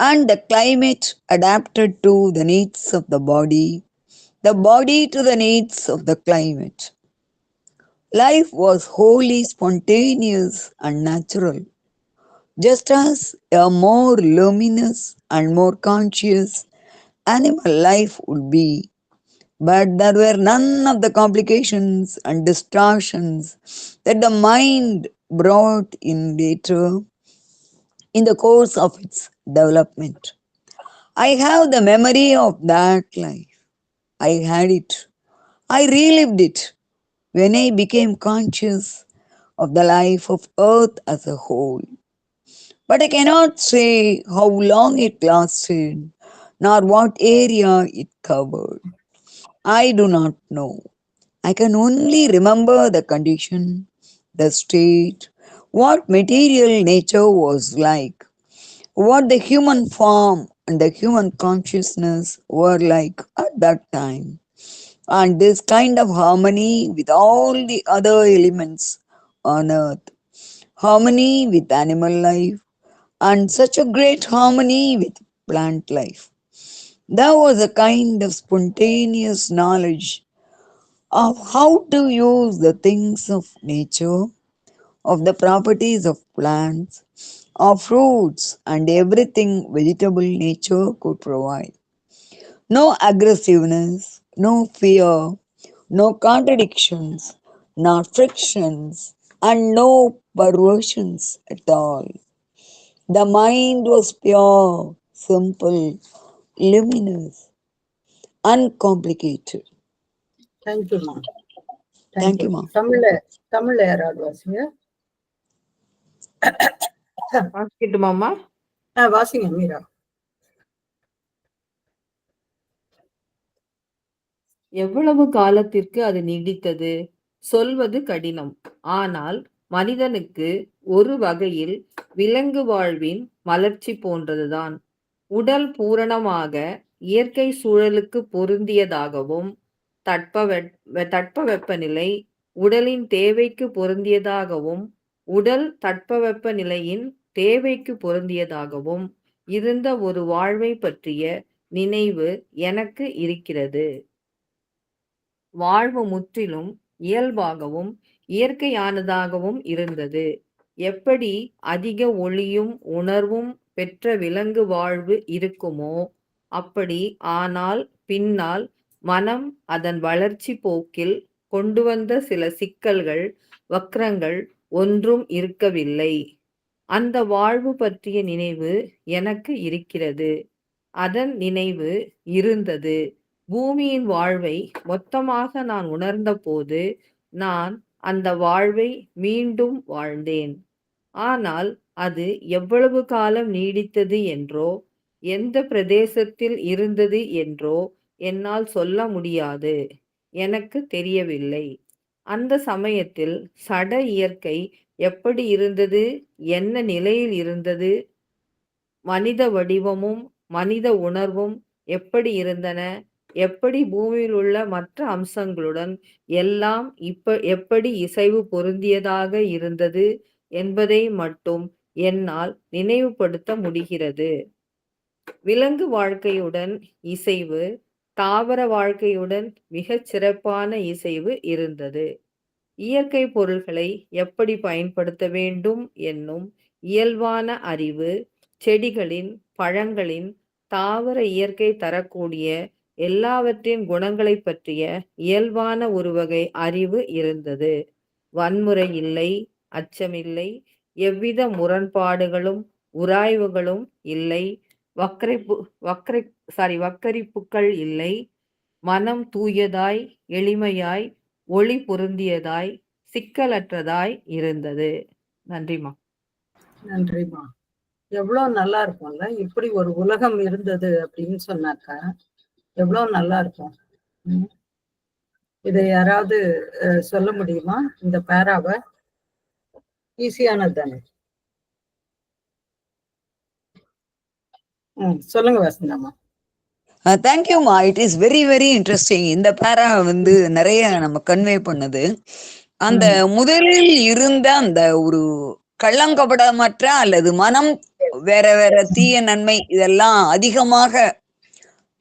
and the climate adapted to the needs of the body to the needs of the climate. Life was wholly spontaneous and natural, just as a more luminous and more conscious animal life would be. But there were none of the complications and distortions that the mind brought in later in the course of its development. I have the memory of that life. I had it. I relived it when I became conscious of the life of Earth as a whole. But I cannot say how long it lasted, nor what area it covered. I do not know. I can only remember the condition, the state, what material nature was like, what the human form and the human consciousness were like at that time, and this kind of harmony with all the other elements on earth, harmony with animal life, and such a great harmony with plant life. There was a kind of spontaneous knowledge of how to use the things of nature, of the properties of plants, of fruits, and everything vegetable nature could provide. No aggressiveness, no fear, no contradictions, no frictions, and no perversions at all. The mind was pure, simple, luminous, uncomplicated. தேங்க்யூமா. Thank you, Ma. தமிழ்ல யாராவது வாசிங்க. வாசிக்கட்டுமாம்மா? வாசிங்க மீரா. எவ்வளவு காலத்திற்கு அது நீடித்தது சொல்வது கடினம். ஆனால் மனிதனுக்கு ஒரு வகையில் விலங்கு வாழ்வின் மலர்ச்சி போன்றதுதான். உடல் பூரணமாக இயற்கை சூழலுக்கு பொருந்தியதாகவும், தட்பவெப்பநிலை உடலின் தேவைக்கு பொருந்தியதாகவும், உடல் தட்பவெப்ப நிலையின் தேவைக்கு பொருந்தியதாகவும் இருந்த ஒரு வாழ்வை பற்றிய நினைவு எனக்கு இருக்கிறது. வாழ்வு முற்றிலும் இயல்பாகவும் இயற்கையானதாகவும் இருந்தது. எப்படி அதிக ஒளியும் உணர்வும் பெற்ற விலங்கு வாழ்வு இருக்குமோ அப்படி. ஆனால் பின்னால் மனம் அதன் வளர்ச்சி போக்கில் கொண்டு வந்த சில சிக்கல்கள், வக்ரங்கள் ஒன்றும் இருக்கவில்லை. அந்த வாழ்வு பற்றிய நினைவு எனக்கு இருக்கிறது. அதன் நினைவு இருந்தது. பூமியின் வாழ்வை மொத்தமாக நான் உணர்ந்தபோது நான் அந்த வாழ்வை மீண்டும் வாழ்ந்தேன். ஆனால் அது எவ்வளவு காலம் நீடித்தது என்றோ, எந்த பிரதேசத்தில் இருந்தது என்றோ என்னால் சொல்ல முடியாது. எனக்கு தெரியவில்லை. அந்த சமயத்தில் சட இயற்கை எப்படி இருந்தது, என்ன நிலையில் இருந்தது, மனித வடிவமும் மனித உணர்வும் எப்படி இருந்தன, எப்படி பூமியில் உள்ள மற்ற அம்சங்களுடன் எல்லாம் எப்படி இசைவு பொருந்தியதாக இருந்தது என்பதை மட்டும் என்னால் நினைவுபடுத்த முடிகிறது. விலங்கு வாழ்க்கையுடன் இசைவு, தாவர வாழ்க்கையுடன் மிகச் சிறப்பான இசைவு இருந்தது. இயற்கை பொருள்களை எப்படி பயன்படுத்த வேண்டும் என்னும் இயல்பான அறிவு, செடிகளின், பழங்களின், தாவர இயற்கை தரக்கூடிய எல்லாவற்றின் குணங்களை பற்றிய இயல்பான ஒரு வகை அறிவு இருந்தது. வன்முறை இல்லை, அச்சமில்லை, எவ்வித முரண்பாடுகளும் உராய்வுகளும் இல்லை, வக்கரிப்புக்கள் இல்லை. மனம் தூயதாய், எளிமையாய், ஒளி பொருந்தியதாய், சிக்கலற்றதாய் இருந்தது. நன்றிம்மா. நன்றிம்மா. எவ்வளவு நல்லா இருக்கும்ல, இப்படி ஒரு உலகம் இருந்தது அப்படின்னு சொன்னாக்கா எவ்வளவு நல்லா இருக்கும். இதை யாராவது சொல்ல முடியுமா? இந்த பேராவை ஈஸியானது தானே. சொல்லுங்க வசந்தாமா. தேங்க்யூமா. It is very very interesting. இந்த பேரா வந்து நிறைய நம்ம கன்வே பண்ணுது. அந்த முதலில் இருந்த அந்த ஒரு கள்ளங்கபடமற்ற அல்லது மனம் வேற வேற தீய நன்மை இதெல்லாம் அதிகமாக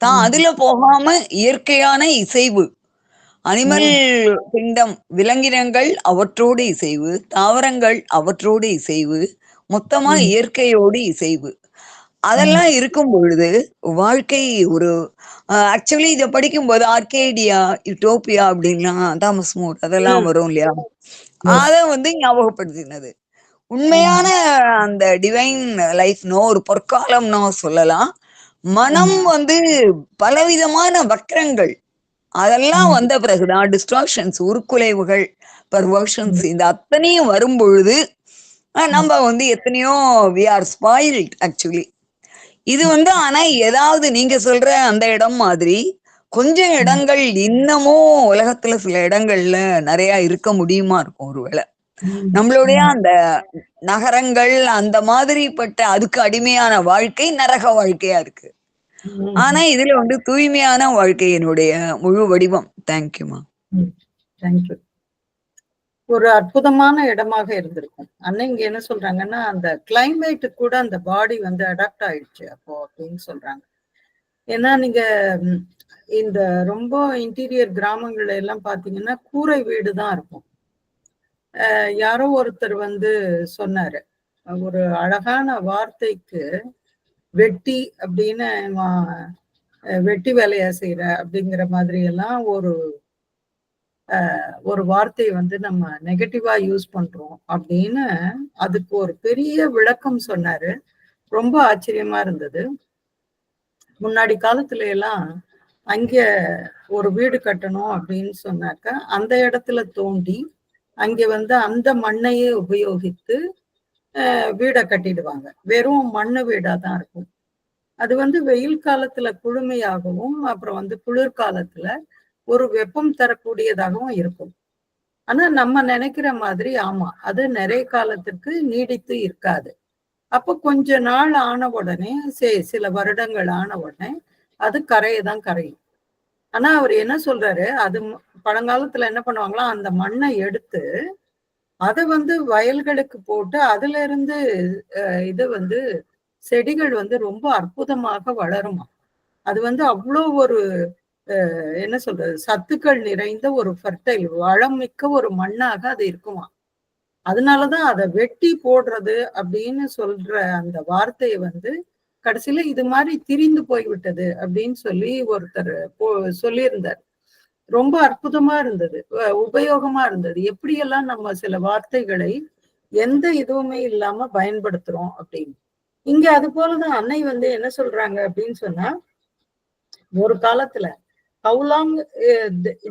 தான் அதுல போகாம இயற்கையான இசைவு, அனிமல் கிங்டம், விலங்கினங்கள் அவற்றோடு இசைவு, தாவரங்கள் அவற்றோடு இசைவு, மொத்தமா இயற்கையோடு இசைவு, அதெல்லாம் இருக்கும் பொழுது வாழ்க்கை ஒரு ஆக்சுவலி இதை படிக்கும்போது ஆர்கேடியா, யூட்டோப்பியா அப்படின்லாம் தாமஸ் மூர் அதெல்லாம் வரும் இல்லையா, அத வந்து ஞாபகப்படுத்தினது. உண்மையான அந்த டிவைன் லைஃப்னோ ஒரு பொற்காலம்னோ சொல்லலாம். மனம் வந்து பலவிதமான வக்கரங்கள் அதெல்லாம் வந்த பிறகுதான் டிஸ்ட்ராக்ஷன்ஸ், உருக்குலைவுகள், பர்வர்ஷன்ஸ், இந்த அத்தனையும் வரும் பொழுது நம்ம வந்து எத்தனையோ வி ஆர் ஸ்பாயில்ட் ஆக்சுவலி. இது வந்து ஆனா ஏதாவது நீங்க சொல்ற அந்த இடம் மாதிரி கொஞ்சம் இடங்கள் இன்னமும் உலகத்துல சில இடங்கள்ல நிறைய இருக்க முடியுமா இருக்கும் ஒருவேளை. நம்மளுடைய அந்த நகரங்கள் அந்த மாதிரிப்பட்ட அதுக்கு அடிமையான வாழ்க்கை நரக வாழ்க்கையா இருக்கு. ஆனா இதுல வந்து தூய்மையான வாழ்க்கையினுடைய முழு வடிவம். தேங்க்யூமா. தேங்க்யூ. ஒரு அற்புதமான இடமாக இருந்திருக்கும். அண்ணன் இங்க என்ன சொல்றாங்கன்னா, அந்த கிளைமேட்டு கூட அந்த பாடி வந்து அடாப்ட் ஆயிடுச்சு அப்போ அப்படின்னு சொல்றாங்க. ஏன்னா நீங்க இந்த ரொம்ப இன்டீரியர் கிராமங்கள்ல எல்லாம் பாத்தீங்கன்னா கூரை வீடு தான் இருக்கும். யாரோ ஒருத்தர் வந்து சொன்னாரு, ஒரு அழகான வார்த்தைக்கு வெட்டி அப்படின்னு வெட்டி வேலையா செய்யற அப்படிங்கிற மாதிரி எல்லாம் ஒரு வார்த்தையை வந்து நம்ம நெகட்டிவா யூஸ் பண்றோம் அப்படின்னு அதுக்கு ஒரு பெரிய விளக்கம் சொன்னாரு. ரொம்ப ஆச்சரியமா இருந்தது. முன்னாடி காலத்துல எல்லாம் அங்க ஒரு வீடு கட்டணும் அப்படின்னு சொன்னாக்க அந்த இடத்துல தோண்டி அங்க வந்து அந்த மண்ணையே உபயோகித்து வீடை கட்டிடுவாங்க. வெறும் மண்ணு வீடா தான் இருக்கும். அது வந்து வெயில் காலத்துல குளுமையாகவும் அப்புறம் வந்து குளிர்காலத்துல ஒரு வெப்பம் தரக்கூடியதாகவும் இருக்கும். ஆனா நம்ம நினைக்கிற மாதிரி ஆமா அது நிறைய காலத்துக்கு நீடித்து இருக்காது. அப்போ கொஞ்ச நாள் ஆன உடனே சில வருடங்கள் ஆன உடனே அது கரையதான் கரையும். ஆனா அவர் என்ன சொல்றாரு, அது பழங்காலத்துல என்ன பண்ணுவாங்களா, அந்த மண்ணை எடுத்து அதை வந்து வயல்களுக்கு போட்டு அதுல இருந்து இது வந்து செடிகள் வந்து ரொம்ப அற்புதமாக வளருமா. அது வந்து அவ்வளோ ஒரு என்ன சொல்றது, சத்துக்கள் நிறைந்த ஒரு ஃபர்டைல் வளம் மிக்க ஒரு மண்ணாக அது இருக்குமா. அதனாலதான் அதை வெட்டி போடுறது அப்படின்னு சொல்ற அந்த வார்த்தையை வந்து கடைசியில இது மாதிரி திரிந்து போய்விட்டது அப்படின்னு சொல்லி ஒருத்தர் சொல்லியிருந்தார். ரொம்ப அற்புதமா இருந்தது, உபயோகமா இருந்தது. எப்படியெல்லாம் நம்ம சில வார்த்தைகளை எந்த இதுவுமே இல்லாம பயன்படுத்துறோம் அப்படின்னு. இங்க அது போலதான் அன்னை வந்து என்ன சொல்றாங்க அப்படின்னு சொன்னா, ஒரு காலத்துல how long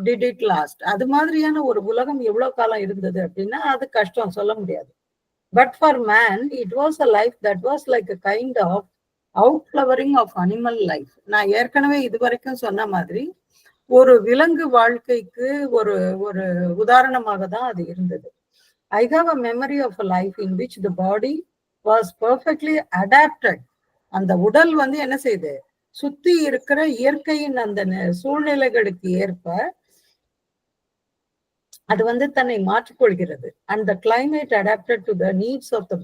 did it last, அது மாதிரியான ஒரு உலகம் எவ்வளவு காலம் இருந்தது அப்படின்னா அது கஷ்டம், சொல்ல முடியாது. But for man it was a life that was like a kind of outflowering of animal life. நான் ஏற்கனவே இது வரைக்கும் சொன்ன மாதிரி ஒரு விலங்கு வாழ்க்கைக்கு ஒரு ஒரு உதாரணமாக தான் அது இருந்தது. I have a memory of a life in which the body was perfectly adapted. அந்த உடல் வந்து என்ன செய்யுது, சுத்தி இருக்கிற இயற்கையின் அந்த சூழ்நிலைகளுக்கு ஏற்ப அது வந்து தன்னை மாற்றிக்கொள்கிறது. And the climate adapted to the needs of the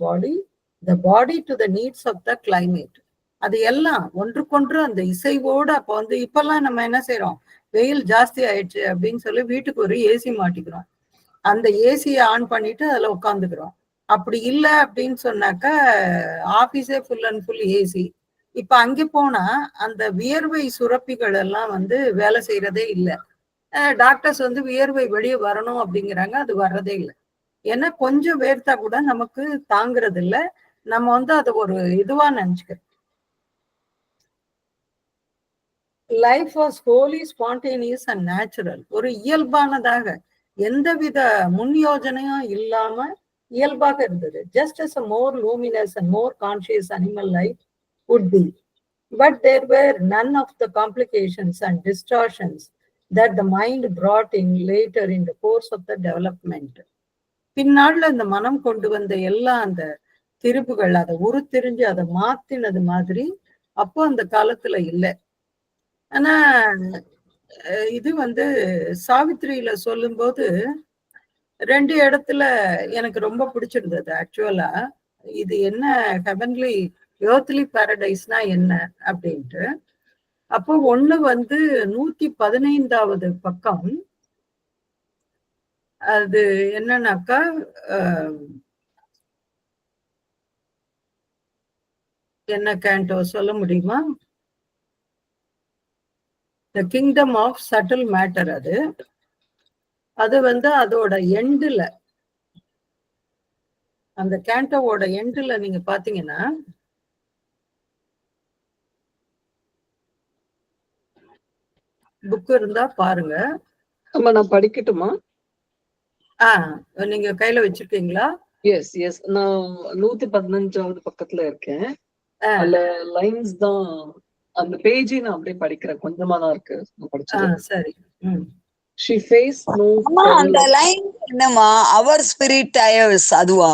body to the needs of the climate. அது எல்லாம் ஒன்றுக்கொன்று அந்த இசைவோடு. அப்ப வந்து இப்பெல்லாம் நம்ம என்ன செய்யறோம், வெயில் ஜாஸ்தி ஆயிடுச்சு அப்படின்னு சொல்லி வீட்டுக்கு ஒரு ஏசி மாட்டிக்கிறோம். அந்த ஏசியை ஆன் பண்ணிட்டு அதுல உட்காந்துக்கிறோம். அப்படி இல்லை அப்படின்னு சொன்னாக்கா ஆபீஸே ஃபுல் அண்ட் ஃபுல் ஏசி. இப்ப அங்க போனா அந்த வியர்வை சுரப்பிகள் எல்லாம் வந்து வேலை செய்யறதே இல்லை. டாக்டர்ஸ் வந்து வியர்வை வெளியே வரணும் அப்படிங்கிறாங்க, அது வர்றதே இல்லை. ஏன்னா கொஞ்சம் வேர்த்தா கூட நமக்கு தாங்குறது இல்ல. நம்ம வந்து அதை ஒரு இதுவா நினைச்சுக்கிறோம். Life was wholly spontaneous and natural. ஒரு இயல்பானதாக எந்தவித முன் யோஜனையும் இல்லாம இயல்பாக இருந்தது. Just as a more luminous and more conscious animal life would be. But there were none of the complications and distortions that the mind brought in later in the course of the development. பின்னாள்ல இந்த மனம் கொண்டு வந்த எல்லா அந்த திருப்புகள் அதை உருத்திரிஞ்சு அதை மாத்தினது மாதிரி அப்போ அந்த காலத்துல இல்லை. ஆனா இது வந்து சாவித்திரியில சொல்லும்போது 2 இடத்துல எனக்கு ரொம்ப பிடிச்சிருந்தது. ஆக்சுவலா இது என்ன ஹெவன்லி எர்த்லி பாரடைஸ்னா என்ன அப்படின்ட்டு. அப்போ ஒண்ணு வந்து 115வது பக்கம். அது என்னன்னாக்கா என்ன கேண்டோ சொல்ல முடியுமா? The kingdom of subtle matter. அது வந்து அதோட எண்டுல, அந்த கேண்டோவோட எண்டுல நீங்க பாத்தீங்கன்னா புக் இருந்தா பாருங்க. நான் படிக்கட்டுமா? நீங்க கையில வச்சிருக்கீங்களா? எஸ் எஸ், நான் 115வது பக்கத்துல இருக்கேன். அதுல லைன்ஸ் தான், அந்த பேஜை நான் அப்படியே படிக்கிறேன். கொஞ்சமா தான் இருக்கு படிச்சது. சரி. She faced no அந்த லைன் என்னமா? our spirit tires, அதுவா?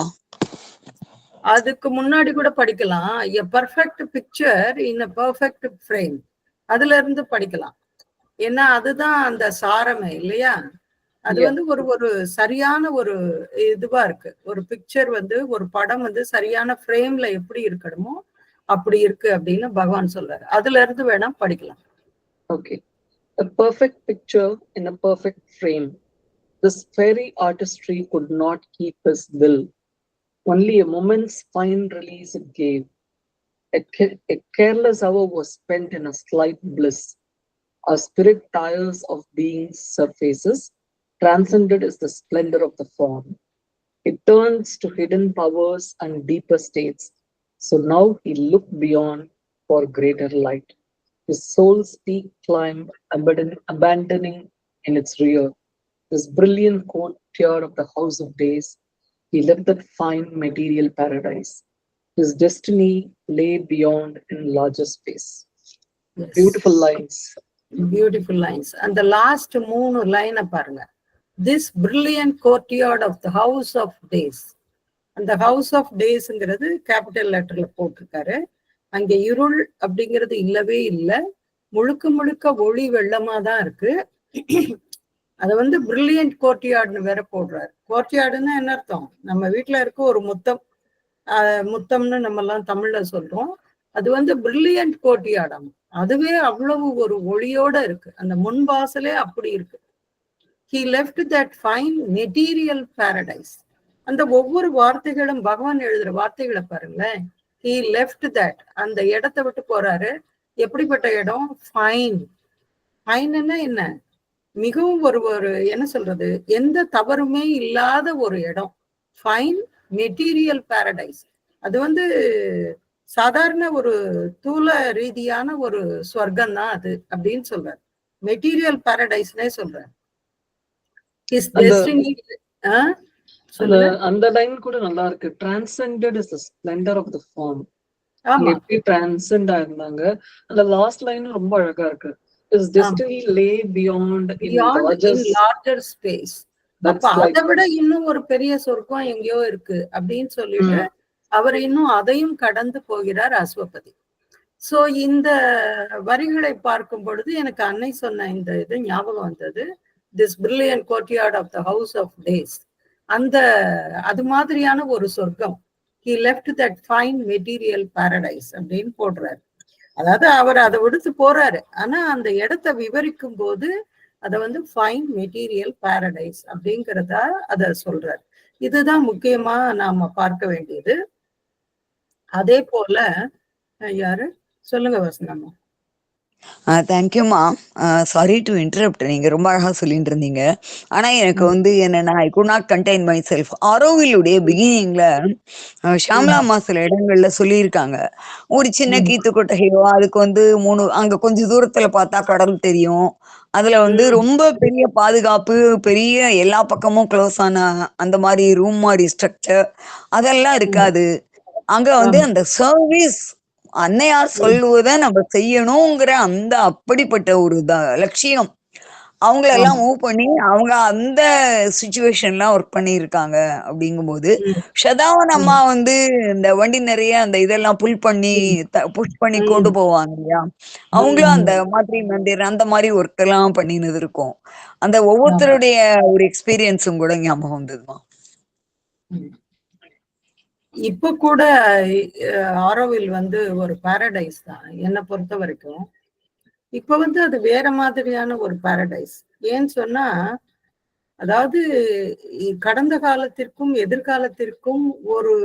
அதுக்கு முன்னாடி கூட படிக்கலாம். a perfect picture in a perfect frame. அதுல இருந்து படிக்கலாம். ஏன்னா அதுதான் அந்த சாரமே இல்லையா? அது வந்து ஒரு சரியான ஒரு இதுவா இருக்கு. ஒரு பிக்சர் வந்து, ஒரு படம் வந்து சரியான ஃப்ரேம்ல எப்படி இருக்கணுமோ அப்படி இருக்கு அப்படின்னு பகவான் சொல்றாரு. அதுல இருந்து வேணா படிக்கலாம். Okay. A perfect picture in a perfect frame. This fairy artistry could not keep his will. Only a moment's fine release it gave. A careless hour was spent in a slight bliss. Our spirit tires of being's surfaces. Transcended is the splendor of the form. It turns to hidden powers and deeper states. So now he looked beyond for greater light. His soul's peak climbed, abandoning in its rear this brilliant courtyard of the house of days. He left that fine material paradise. His destiny lay beyond in larger space. Yes. Beautiful lines. Beautiful lines. And the last 3 line பாருங்க. This brilliant courtyard of the house of days. அந்த house of டேஸ்ங்கிறது capital லெட்டர்ல போட்டிருக்காரு. அங்க இருள் அப்படிங்கிறது இல்லவே இல்லை. முழுக்க முழுக்க ஒளி வெள்ளமா தான் இருக்கு. அதை வந்து பிரில்லியன்ட் கோர்ட்யார்டுன்னு வேற போடுறாரு. கோர்ட்யார்டுன்னா என்ன அர்த்தம்? நம்ம வீட்டுல இருக்க ஒரு முத்தம், முத்தம்னு நம்ம எல்லாம் தமிழ்ல சொல்றோம். அது வந்து பிரில்லியன்ட் கோர்ட்யார்டாம். அதுவே அவ்வளவு ஒரு ஒளியோட இருக்கு. அந்த முன்வாசலே அப்படி இருக்கு. He left that fine material paradise. அந்த ஒவ்வொரு வார்த்தைகளும் பகவான் எழுதுற வார்த்தைகளை பாருங்களேன். He left that, அந்த இடத்தை விட்டு போறாரு. எப்படிப்பட்ட இடம்? ஃபைன். ஃபைன்னா என்ன? மிகவும் ஒரு என்ன சொல்றது, எந்த தவறுமே இல்லாத ஒரு இடம். Fine material Paradise. அது வந்து சாதாரண ஒரு தூல ரீதியான ஒரு ஸ்வர்க்கம் தான் அது அப்படின்னு சொல்றாரு. மெட்டீரியல் பாரடைஸ்னே சொல்றாரு. His destiny. அந்த லைன் கூட நல்லா இருக்கு. Transcended is the splendor of the form. எப்படி டிரான்செண்ட் ஆயிருந்தாங்க. அந்த லாஸ்ட் லைன் ரொம்ப அழகா இருக்கு. His destiny lay beyond in larger space. அப்ப அதை விட இன்னும் ஒரு பெரிய சொர்க்கம் எங்கேயோ இருக்கு அப்படின்னு சொல்லிட்டு அவர் இன்னும் அதையும் கடந்து போகிறார் அஸ்வபதி. சோ இந்த வரிகளை பார்க்கும் பொழுது எனக்கு அன்னை சொன்ன இந்த இது ஞாபகம் வந்தது. This brilliant courtyard of the house of days. அந்த அது மாதிரியான ஒரு சொர்க்கம். He left that fine material paradise அப்படின்னு போடுறாரு. அதாவது அவர் அதை விடுத்து போறாரு. ஆனா அந்த இடத்தை விவரிக்கும் போது அதை வந்து ஃபைன் மெட்டீரியல் பாரடைஸ் அப்படிங்கிறதா அதை சொல்றாரு. இதுதான் முக்கியமா நாம பார்க்க வேண்டியது. அதே போல யாரு சொல்லுங்க வசனம்மா. தேங்க்யூம்மா. Sorry to interrupt. நீங்க ரொம்ப அழகா சொல்லிட்டு இருந்தீங்க. ஆனா எனக்கு வந்து என்னன்னா, I could not contain myself. ஆரோவிலுடைய பிகினிங்ல ஷாம்லா அம்மா சில இடங்கள்ல சொல்லியிருக்காங்க. ஒரு சின்ன கீத்து கொட்டகையோ, அதுக்கு வந்து 3 அங்க கொஞ்சம் தூரத்துல பார்த்தா கடல் தெரியும். அதுல வந்து ரொம்ப பெரிய பாதுகாப்பு, பெரிய எல்லா பக்கமும் க்ளோஸ் ஆன அந்த மாரி ரூம் மாரி ஸ்ட்ரக்சர் அதெல்லாம் இருக்காது. அங்க வந்து ஆமா. அந்த சர்வீஸ் அன்னையார் சொல்லுவத நம்ம செய்யணுங்கிற அந்த அப்படிப்பட்ட ஒரு லட்சியம். அவங்களெல்லாம் ஆமா. மூவ் பண்ணி அவங்க அந்த சிச்சுவேஷன்லாம் ஒர்க் பண்ணியிருக்காங்க அப்படிங்கும்போது, ஷதாவன் அம்மா வந்து இந்த வண்டி நெறைய அந்த இதெல்லாம் புல் பண்ணி புஷ் பண்ணி கொண்டு போவாங்க இல்லையா? அவங்களும் அந்த மாதிரி மந்திர் அந்த மாரி ஒர்க் எல்லாம் பண்ணினது இருக்கும். அந்த ஆமா. ஒவ்வொருத்தருடைய ஒரு எக்ஸ்பீரியன்ஸும் கூட ஞாபகம் வந்ததுமா. இப்ப கூட ஆரோவில் வந்து ஒரு பாரடைஸ் தான் என்னை பொறுத்த வரைக்கும். இப்ப வந்து அது வேற மாதிரியான ஒரு பாரடைஸ். ஏன்னு சொன்னா, அதாவது கடந்த காலத்திற்கும் எதிர்காலத்திற்கும் ஒரு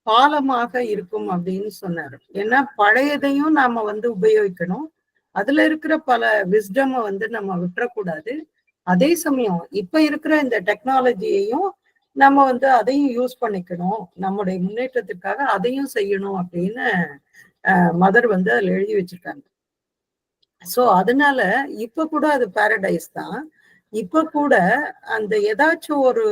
பாலமாக இருக்கும் அப்படின்னு சொன்னாரு. ஏன்னா பழையதையும் நாம வந்து உபயோகிக்கணும். அதுல இருக்கிற பல விஸ்டம வந்து நம்ம விட்டுறக்கூடாது. அதே சமயம் இப்ப இருக்கிற இந்த டெக்னாலஜியையும் நம்ம வந்து அதையும் யூஸ் பண்ணிக்கணும். நம்முடைய முன்னேற்றத்திற்காக அதையும் செய்யணும் அப்படின்னு மதர் வந்து அதுல எழுதி வச்சிருக்காங்க. சோ அதனால இப்ப கூட அது பாரடைஸ் தான். இப்ப கூட அந்த ஏதாச்சும் ஒரு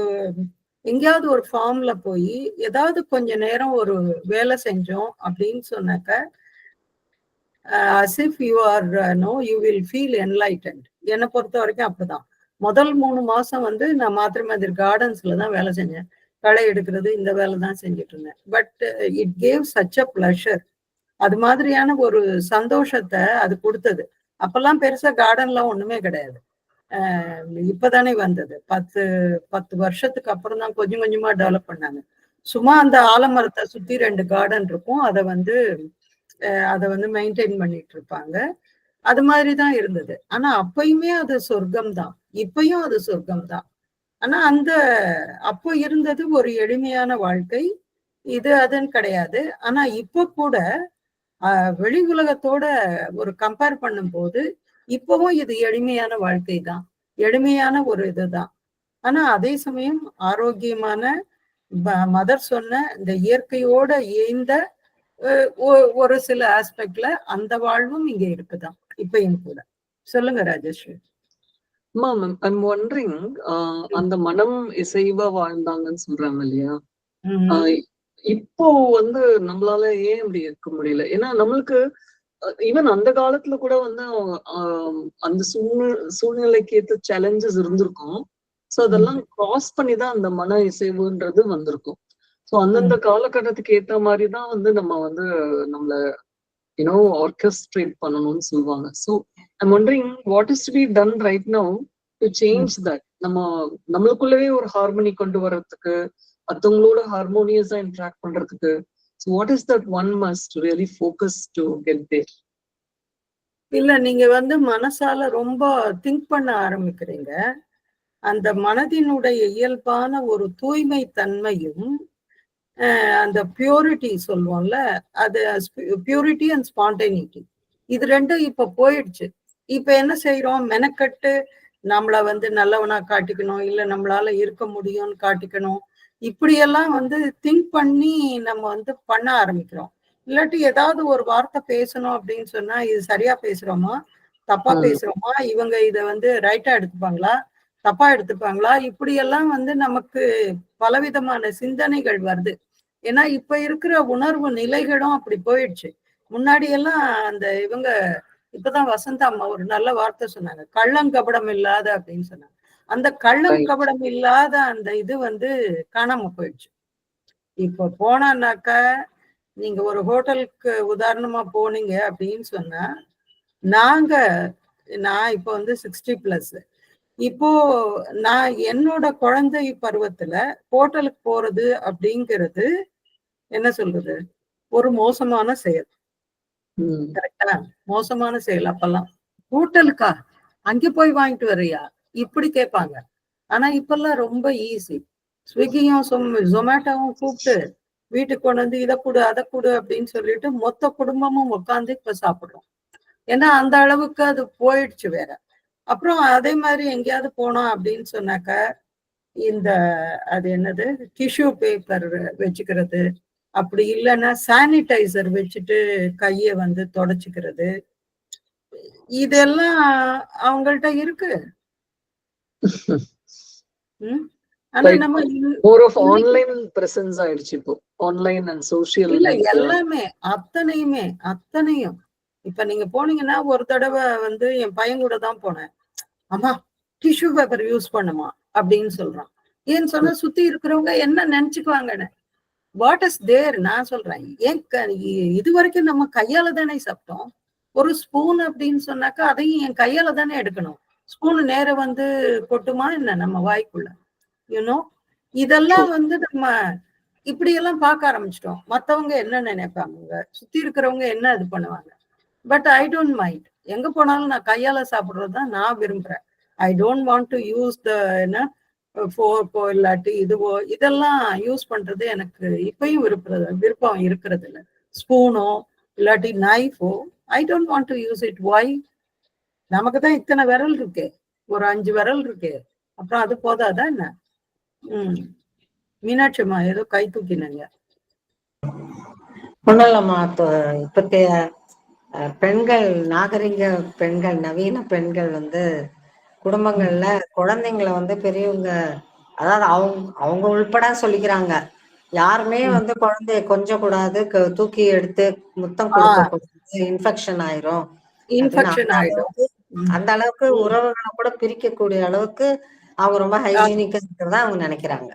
எங்கேயாவது ஒரு ஃபார்ம்ல போய் ஏதாவது கொஞ்ச நேரம் ஒரு வேலை செஞ்சோம் அப்படின்னு சொன்னாக்க as if you are no you will feel enlightened. என்னை பொறுத்த வரைக்கும் அப்படிதான். முதல் 3 மாசம் வந்து நான் மாத்திரை மாதிரி கார்டன்ஸ்ல தான் வேலை செஞ்சேன். களை எடுக்கிறது இந்த வேலை தான் செஞ்சுட்டு இருந்தேன். But it gave such a pleasure. அது மாதிரியான ஒரு சந்தோஷத்தை அது கொடுத்தது. அப்பெல்லாம் பெருசா கார்டன்லாம் ஒண்ணுமே கிடையாது. இப்பதானே வந்தது. 10 வருஷத்துக்கு அப்புறம் தான் கொஞ்சம் கொஞ்சமா டெவலப் பண்ணாங்க. சும்மா அந்த ஆலமரத்தை சுத்தி 2 கார்டன் இருக்கும். அதை வந்து மெயின்டைன் பண்ணிட்டு இருப்பாங்க. அது மாதிரிதான் இருந்தது. ஆனா அப்பயுமே அது சொர்க்கம் தான். இப்பயும் அது சொர்க்கம் தான். ஆனா அப்போ இருந்தது ஒரு எளிமையான வாழ்க்கை. இது அதுன்னு கிடையாது. ஆனா இப்ப கூட வெளி உலகத்தோட ஒரு கம்பேர் பண்ணும்போது இப்பவும் இது எளிமையான வாழ்க்கை தான். எளிமையான ஒரு இதுதான். ஆனா அதே சமயம் ஆரோக்கியமான மதர் சொன்ன இந்த இயற்கையோட இயைந்த ஒரு சில ஆஸ்பெக்ட்ல அந்த வாழ்வும் இங்க இருக்குதான் இப்பயும் கூட. சொல்லுங்க ராஜஸ்ரீ. மேம், ஐம் ஒண்டரிங், அந்த மனம் இசைவா வாழ்ந்தாங்கன்னு சொல்றாங்க இல்லையா? இப்போ வந்து நம்மளால ஏன் இப்படி இருக்க முடியல? ஏன்னா நம்மளுக்கு ஈவன் அந்த காலத்துல கூட வந்து அந்த சூழ்நிலைக்கு ஏற்ற சேலஞ்சஸ் இருந்திருக்கும். சோ அதெல்லாம் கிராஸ் பண்ணிதான் அந்த மன இசைவுன்றது வந்திருக்கும். சோ அந்தந்த காலகட்டத்துக்கு ஏத்த மாதிரிதான் வந்து நம்ம வந்து நம்மள ஆர்கெஸ்ட்ரேட் பண்ணணும்னு சொல்லுவாங்க. So I'm wondering what is to be done right now to change that. நம்மளுக்குள்ளவே ஒரு ஹார்மனி கொண்டு வர்றதுக்கு, மத்தவங்களோட ஹார்மோனியஸா இன்டராக்ட் பண்றதுக்கு. So what is that one must really focus to get there? இல்ல, நீங்க வந்து மனசால ரொம்ப திங்க் பண்ண ஆரம்பிக்கிறீங்க. அந்த மனதினுடைய இயல்பான ஒரு தூய்மை தன்மையும் அந்த பியூரிட்டி சொல்லுவோம்ல, அது பியூரிட்டி அண்ட் ஸ்பான்டேனிட்டி இது ரெண்டும் இப்ப போயிடுச்சு. இப்ப என்ன செய்யறோம்? மெனக்கட்டு நம்மள வந்து நல்லவனா காட்டிக்கணும், இல்ல நம்மளால இருக்க முடியும்னு காட்டிக்கணும், இப்படியெல்லாம் வந்து திங்க் பண்ணி நம்ம வந்து பண்ண ஆரம்பிக்கிறோம். இல்லாட்டி ஏதாவது ஒரு வார்த்தை பேசணும் அப்படின்னு சொன்னா இது சரியா பேசுறோமா, தப்பா பேசுறோமா, இவங்க இத வந்து ரைட்டா எடுத்துப்பாங்களா, தப்பா எடுத்துப்பாங்களா, இப்படியெல்லாம் வந்து நமக்கு பலவிதமான சிந்தனைகள் வருது. ஏன்னா இப்ப இருக்கிற உணர்வு நிலைகளும் அப்படி போயிடுச்சு. முன்னாடி எல்லாம் அந்த இவங்க இப்பதான் வசந்தா அம்மா ஒரு நல்ல வார்த்தை சொன்னாங்க, கள்ளங்கபடம் இல்லாத அப்படின்னு சொன்னாங்க. அந்த கள்ளம் கபடம் இல்லாத அந்த இது வந்து காணாம போயிடுச்சு. இப்ப போனான்னாக்கா நீங்க ஒரு ஹோட்டலுக்கு உதாரணமா போனீங்க அப்படின்னு சொன்னா, நான் இப்ப வந்து 60+. இப்போ நான் என்னோட குழந்தை பருவத்துல ஹோட்டலுக்கு போறது அப்படிங்கிறது என்ன சொல்றது, ஒரு மோசமான செயல். கரெக்டா? மோசமான செயல். அப்பெல்லாம் ஹோட்டலுக்கா, அங்க போய் வாங்கிட்டு வர்றியா, இப்படி கேட்பாங்க. ஆனா இப்பெல்லாம் ரொம்ப ஈஸி. ஸ்விக்கியும் ஜொமேட்டோவும் கூப்பிட்டு வீட்டுக்கு கொண்டு வந்து இதை கொடு அதை கொடு அப்படின்னு சொல்லிட்டு மொத்த குடும்பமும் உட்காந்து இப்ப சாப்பிடுறோம். ஏன்னா அந்த அளவுக்கு அது போயிடுச்சு வேற. அப்புறம் அதே மாதிரி எங்கேயாவது போனோம் அப்படின்னு சொன்னாக்க இந்த அது என்னது டிஷ்யூ பேப்பர் வச்சுக்கிறது, அப்படி இல்லைன்னா சானிடைசர் வச்சுட்டு கைய வந்து தொடச்சுக்கிறது, இதெல்லாம் அவங்கள்ட்ட இருக்கு. ஆனா Like நம்ம more of online presence ஆயிடுச்சு இப்போ. ஆன்லைன் அண்ட் சோசியல் இல்ல எல்லாமே அத்தனையும் இப்ப நீங்க போனீங்கன்னா ஒரு தடவை வந்து என் பையன் கூட தான் போனேன். அம்மா டிஷ்யூ பேப்பர் யூஸ் பண்ணுமா அப்படின்னு சொல்றான். ஏன்னு சொன்னா சுத்தி இருக்கிறவங்க என்ன நினைச்சுக்குவாங்கன்னு. வாட் இஸ் தேர் நான் சொல்றேன். ஏன் இது வரைக்கும் நம்ம கையால தானே சாப்பிட்டோம். ஒரு ஸ்பூன் அப்படின்னு சொன்னாக்கா அதையும் என் கையால தானே எடுக்கணும். ஸ்பூனு நேரம் வந்து கொட்டுமா என்ன நம்ம வாய்க்குள்ள, யூனோ. இதெல்லாம் வந்து நம்ம இப்படி எல்லாம் பார்க்க ஆரம்பிச்சிட்டோம். மத்தவங்க என்ன நினைப்பாங்க, சுத்தி இருக்கிறவங்க என்ன இது பண்ணுவாங்க. But I don't mind. எங்க போனாலும் நான் கையால சாப்பிடுறதுதான் நான் விரும்புறேன். ஐ don't want to use the என்ன ஃபோர்க்கோ இல்லாட்டி இதுவோ இதெல்லாம் யூஸ் பண்றது எனக்கு இப்பயும் விருப்பம் இருக்கிறது இல்லை. ஸ்பூனோ இல்லாட்டி நைஃபோ I don't want to use it. Why? நமக்கு தான் இத்தனை விரல் இருக்கு, ஒரு 5 விரல் இருக்கு, அப்புறம் அது போதாதான் என்ன? மீனாட்சியம்மா ஏதோ கை தூக்கினாங்க. ஒண்ணும் இல்லம்மா, இப்பத்திய பெண்கள், நாகரிக பெண்கள், நவீன பெண்கள் வந்து குடும்பங்கள்ல குழந்தைங்களை வந்து பெரியவங்க, அதாவது அவங்க உள்பட சொல்லிக்கிறாங்க, யாருமே வந்து குழந்தைய கொஞ்ச கூடாது, தூக்கி எடுத்து முத்தம் கொடுக்க கூடாது, இன்ஃபெக்ஷன் ஆயிரும். அந்த அளவுக்கு உறவுகளை கூட பிரிக்கக்கூடிய அளவுக்கு அவங்க ரொம்ப ஹைஜீனிக்கா இருக்கிறதா அவங்க நினைக்கிறாங்க.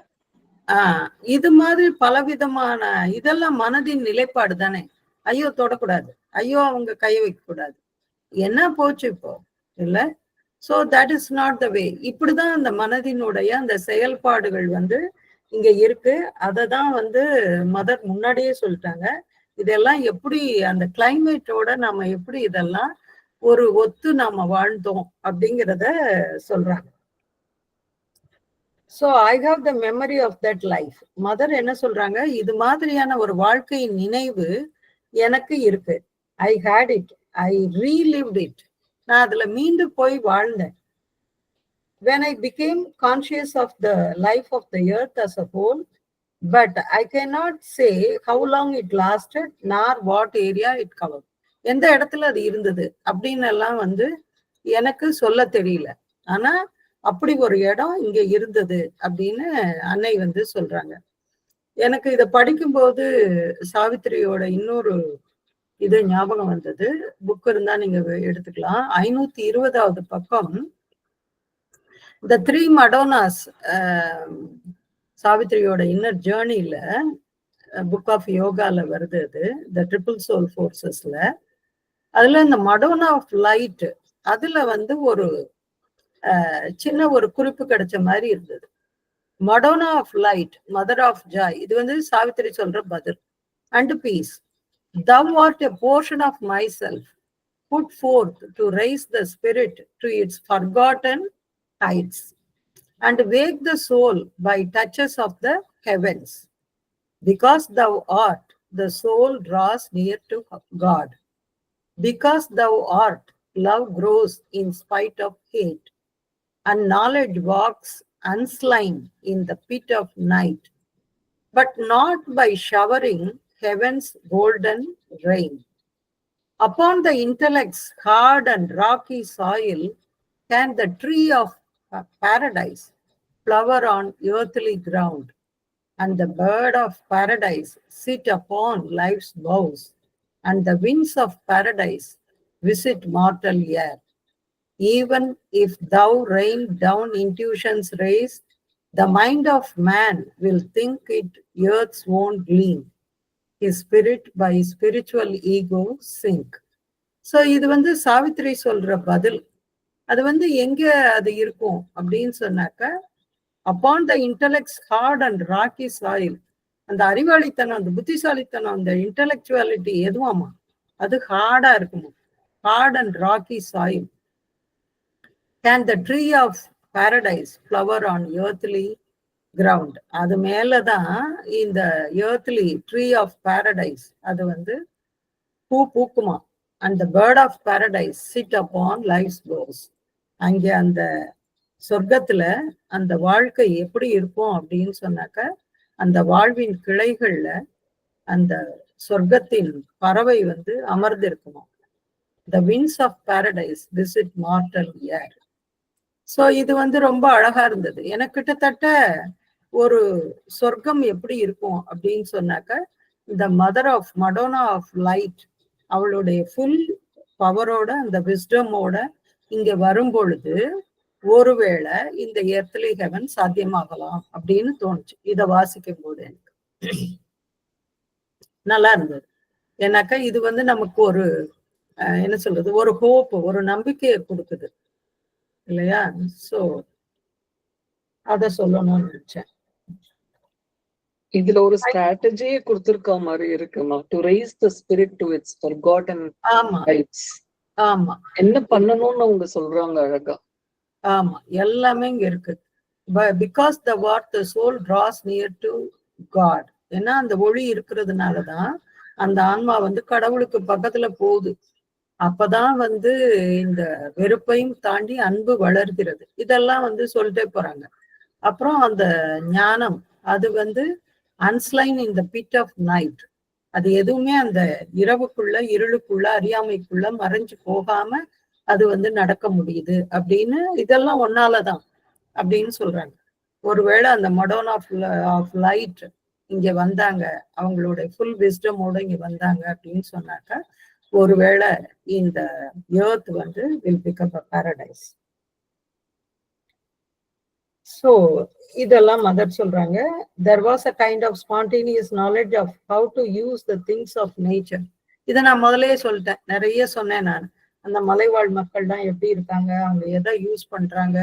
இது மாதிரி பலவிதமான இதெல்லாம் மனதின் நிலைப்பாடு தானே. ஐயோ தொடக்கூடாது, ஐயோ அவங்க கைய வைக்க கூடாது, என்ன போச்சு இப்போ இல்ல. So that is not the way. இப்படிதான் அந்த மனதினுடைய அந்த செயல்பாடுகள் வந்து இங்க இருக்கு. அததான் வந்து மதர் முன்னாடியே சொல்லிட்டாங்க. இதெல்லாம் எப்படி அந்த கிளைமேட்டோட நாம எப்படி இதெல்லாம் ஒரு ஒத்து நாம வாழ்ந்தோம் அப்படிங்கிறத சொல்றாங்க. So I have the memory of that life. Mother என்ன சொல்றாங்க, இது மாதிரியான ஒரு வாழ்க்கையின் நினைவு எனக்கு இருக்கு. I had it. I relived it. நான் அதுல மீண்டு போய் வாழ்ந்தேன். When I became conscious of the life of the earth as a whole, but I cannot say how long it lasted nor what area it covered. எந்த இடத்துல அது இருந்தது அப்படின்னு எல்லாம் வந்து எனக்கு சொல்ல தெரியல. ஆனா அப்படி ஒரு இடம் இங்க இருந்தது அப்படின்னு அன்னை வந்து சொல்றாங்க. எனக்கு இதை படிக்கும்போது சாவித்திரியோட இன்னொரு இது ஞாபகம் வந்தது. புக் இருந்தா நீங்க எடுத்துக்கலாம். 520வது பக்கம் த 3 மடோனாஸ், சாவித்திரியோட இன்னர் ஜேர்னில புக் ஆஃப் யோகால வருது. அது த ட்ரிபிள் சோல் ஃபோர்ஸஸ்ல. அதுல இந்த மடோனா ஆஃப் லைட் அதுல வந்து ஒரு சின்ன ஒரு குறிப்பு கிடைச்ச மாதிரி இருந்தது. Madonna of light, mother of joy, இது வந்து சாவித்திரி சொல்ற பதில். And peace, thou art a portion of myself, put forth to raise the spirit to its forgotten heights and wake the soul by touches of the heavens. Because thou art, the soul draws near to God. Because thou art, love grows in spite of hate, and knowledge walks unslain in the pit of night, but not by showering heaven's golden rain. Upon the intellect's hard and rocky soil can the tree of paradise flower on earthly ground, and the bird of paradise sit upon life's boughs, and the winds of paradise visit mortal air. Even if thou rain down intuition's rays, the mind of man will think it earth's own gleam. His spirit by spiritual ego sink. So இது வந்து சாவித்திரி சொல்ற பதில். அது வந்து எங்க அது இருக்கும் அப்படின்னு சொன்னாக்க, upon the intellect's hard and rocky soil, அந்த அறிவாளித்தனம், அந்த புத்திசாலித்தனம், அந்த இன்டலெக்சுவாலிட்டி எதுவாமா அது ஹார்டா இருக்குமா, hard and rocky soil. Can the tree of paradise flower on earthly ground? அது மேலதான் இந்த earthly tree of paradise அது வந்து பூ பூக்குமா. and the bird of paradise sit upon life's boughs. அங்க அந்த சொர்க்கத்துல அந்த வாழ்க்கை எப்படி இருக்கும் அப்படின்னு சொன்னாக்க, அந்த வாழ்வின் கிளைகள்ல அந்த சொர்க்கத்தின் பறவை வந்து அமர்ந்து இருக்குமா. The winds of paradise visit mortal air. So இது வந்து ரொம்ப அழகா இருந்தது. எனக்கு கிட்டத்தட்ட ஒரு சொர்க்கம் எப்படி இருக்கும் அப்படின்னு சொன்னாக்க, இந்த mother of Madonna of light அவளுடைய ஃபுல் பவரோட அந்த விஸ்டமோட இங்க வரும் பொழுது ஒருவேளை இந்த எர்த்லி ஹெவன் சாத்தியமாகலாம் அப்படின்னு தோணுச்சு இதை வாசிக்கும் போது. எனக்கு நல்லா இருந்தது. ஏன்னாக்கா இது வந்து நமக்கு ஒரு என்ன சொல்றது, ஒரு ஹோப், ஒரு நம்பிக்கையை கொடுக்குது இல்லையா. சோ அத சொல்லணும்னு நினைச்சேன். இதுல ஒரு ஸ்ட்ராட்டஜியே கொடுத்திருக்க மாதிரி இருக்குமா, to rice the spirit to it's forgotten heights. ஆமா, என்ன பண்ணணும்னு அவங்க சொல்றாங்க அழகா. ஆமா, எல்லாமே இங்க இருக்கு. Because the what the soul draws near to God. ஏன்னா அந்த ஒளி இருக்கிறதுனாலதான் அந்த ஆன்மா வந்து கடவுளுக்கு பக்கத்துல போகுது. அப்பதான் வந்து இந்த வெறுப்பையும் தாண்டி அன்பு வளர்கிறது. இதெல்லாம் வந்து சொல்லிட்டே போறாங்க. அப்புறம் அந்த ஞானம் அது வந்து அன்ஸ்லைன் இன் த பிட் ஆஃப் நைட். அது எதுவுமே அந்த இரவுக்குள்ள இருளுக்குள்ள அறியாமைக்குள்ள மறைஞ்சு போகாம அது வந்து நடக்க முடியுது அப்படின்னு, இதெல்லாம் ஒன்னாலதான் அப்படின்னு சொல்றாங்க. ஒருவேளை அந்த மடோன் ஆஃப் லைட் இங்க வந்தாங்க, அவங்களுடைய ஃபுல் விஸ்டமோட இங்க வந்தாங்க அப்படின்னு சொன்னாக்கா, ஒருவேளை இந்த எர்த் வந்து will become a Paradise. So இதெல்லாம் மதர் சொல்றாங்க. There was a kind of spontaneous knowledge of how to use the things of nature. இதை நான் முதலே சொல்லிட்டேன், நிறைய சொன்னேன் நான். அந்த மலைவாழ் மக்கள் தான் எப்படி இருக்காங்க, அவங்க எதை யூஸ் பண்றாங்க,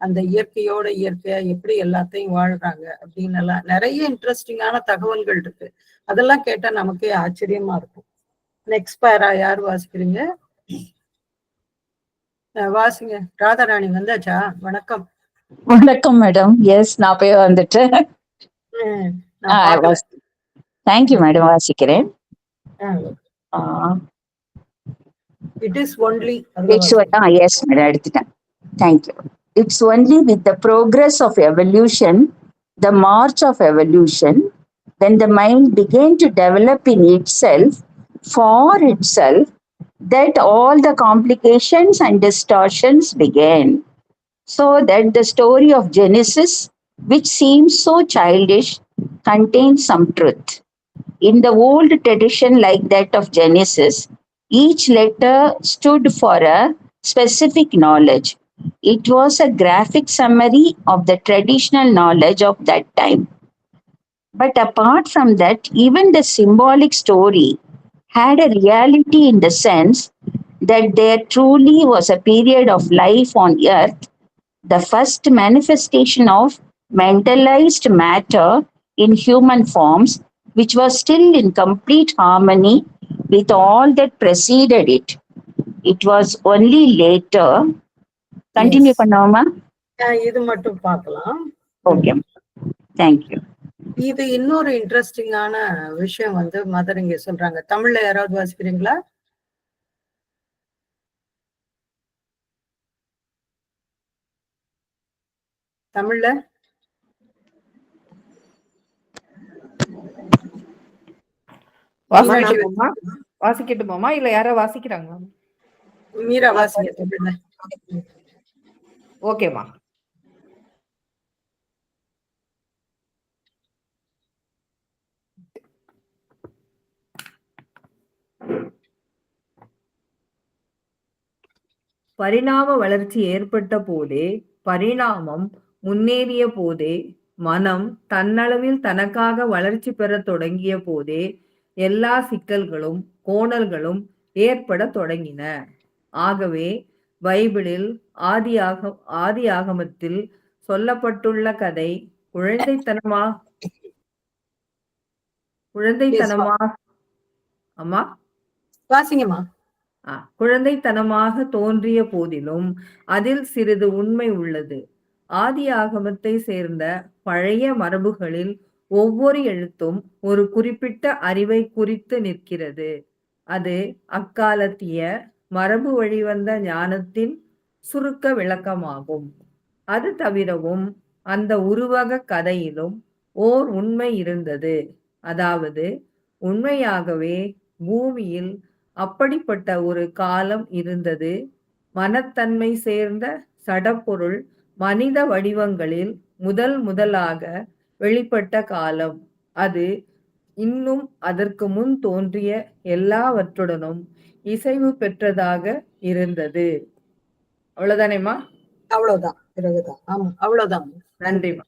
அந்த இயற்கையோட இயற்கையா எப்படி எல்லாத்தையும் வாழ்றாங்க அப்படின்னு எல்லாம் நிறைய இன்ட்ரெஸ்டிங்கான தகவல்கள் இருக்கு. அதெல்லாம் கேட்டா நமக்கே ஆச்சரியமா இருக்கும். நெக்ஸ்ட் பேரா யார் வாசிக்கிறீங்க? வாசிங்க. ராதாராணி வந்தாச்சா? வணக்கம். வணக்கம் மேடம். எஸ், நான் போய் வந்துட்டேன். Thank you madam. வாசிக்கிறேன். It is only. Yes madam, எடுத்துட்டேன். Thank you. It's only with the progress of evolution, the march of evolution, when the mind began to develop in itself, for itself, that all the complications and distortions began. So that the story of Genesis, which seems so childish, contains some truth. In the old tradition like that of Genesis, each letter stood for a specific knowledge. It was a graphic summary of the traditional knowledge of that time. But apart from that, even the symbolic story had a reality in the sense that there truly was a period of life on earth, the first manifestation of mentalized matter in human forms, which was still in complete harmony with all that preceded it. It was only later. Continue பண்ணாமா? இது மட்டும் பார்க்கலாம். Okay, thank you. இது இன்னொரு இன்ட்ரெஸ்டிங்கான விஷயம் வந்து mother இங்க சொல்றாங்க. தமிழ்ல யாராவது வாசிக்கிறீங்களா? தமிழ்ல வாசிக்கட்டுமாமா? இல்ல யாரோ வாசிக்கிறாங்களா? மீரா வாசிங்க தமிழ்ல. ஓகேமா. பரிணாம வளர்ச்சி ஏற்பட்ட போதே, பரிணாமம் முன்னேறிய போதே, மனம் தன்னளவில் தனக்காக வளர்ச்சி பெற தொடங்கிய போதே எல்லா சிக்கல்களும் கோணல்களும் ஏற்பட தொடங்கின. ஆகவே பைபிளில் ஆதி ஆகமத்தில் சொல்லப்பட்டுள்ள கதை குழந்தைத்தனமாக தோன்றிய போதிலும் அதில் சிறிது உண்மை உள்ளது. ஆதி ஆகமத்தை சேர்ந்த பழைய மரபுகளில் ஒவ்வொரு எழுத்தும் ஒரு குறிப்பிட்ட அறிவை குறித்து நிற்கிறது. அது அக்காலத்திய மரபு வழிவந்த ஞானத்தின் சுருக்க விளக்கமாகும். அது தவிரவும் அந்த உருவக கதையிலும் ஓர் உண்மை இருந்தது. அதாவது உண்மையாகவே பூமியில் அப்படிப்பட்ட ஒரு காலம் இருந்தது. மனத்தன்மை சேர்ந்த சடப்பொருள் மனித வடிவங்களில் முதலாக வெளிப்பட்ட காலம் அது. இன்னும் அதற்கு முன் தோன்றிய எல்லாவற்றுடனும் இசைவு பெற்றதாக இருந்தது. அவ்வளவுதானேம்மா? அவ்வளவுதான். பிறகுதான். ஆமா, அவ்வளவுதான். நன்றிம்மா.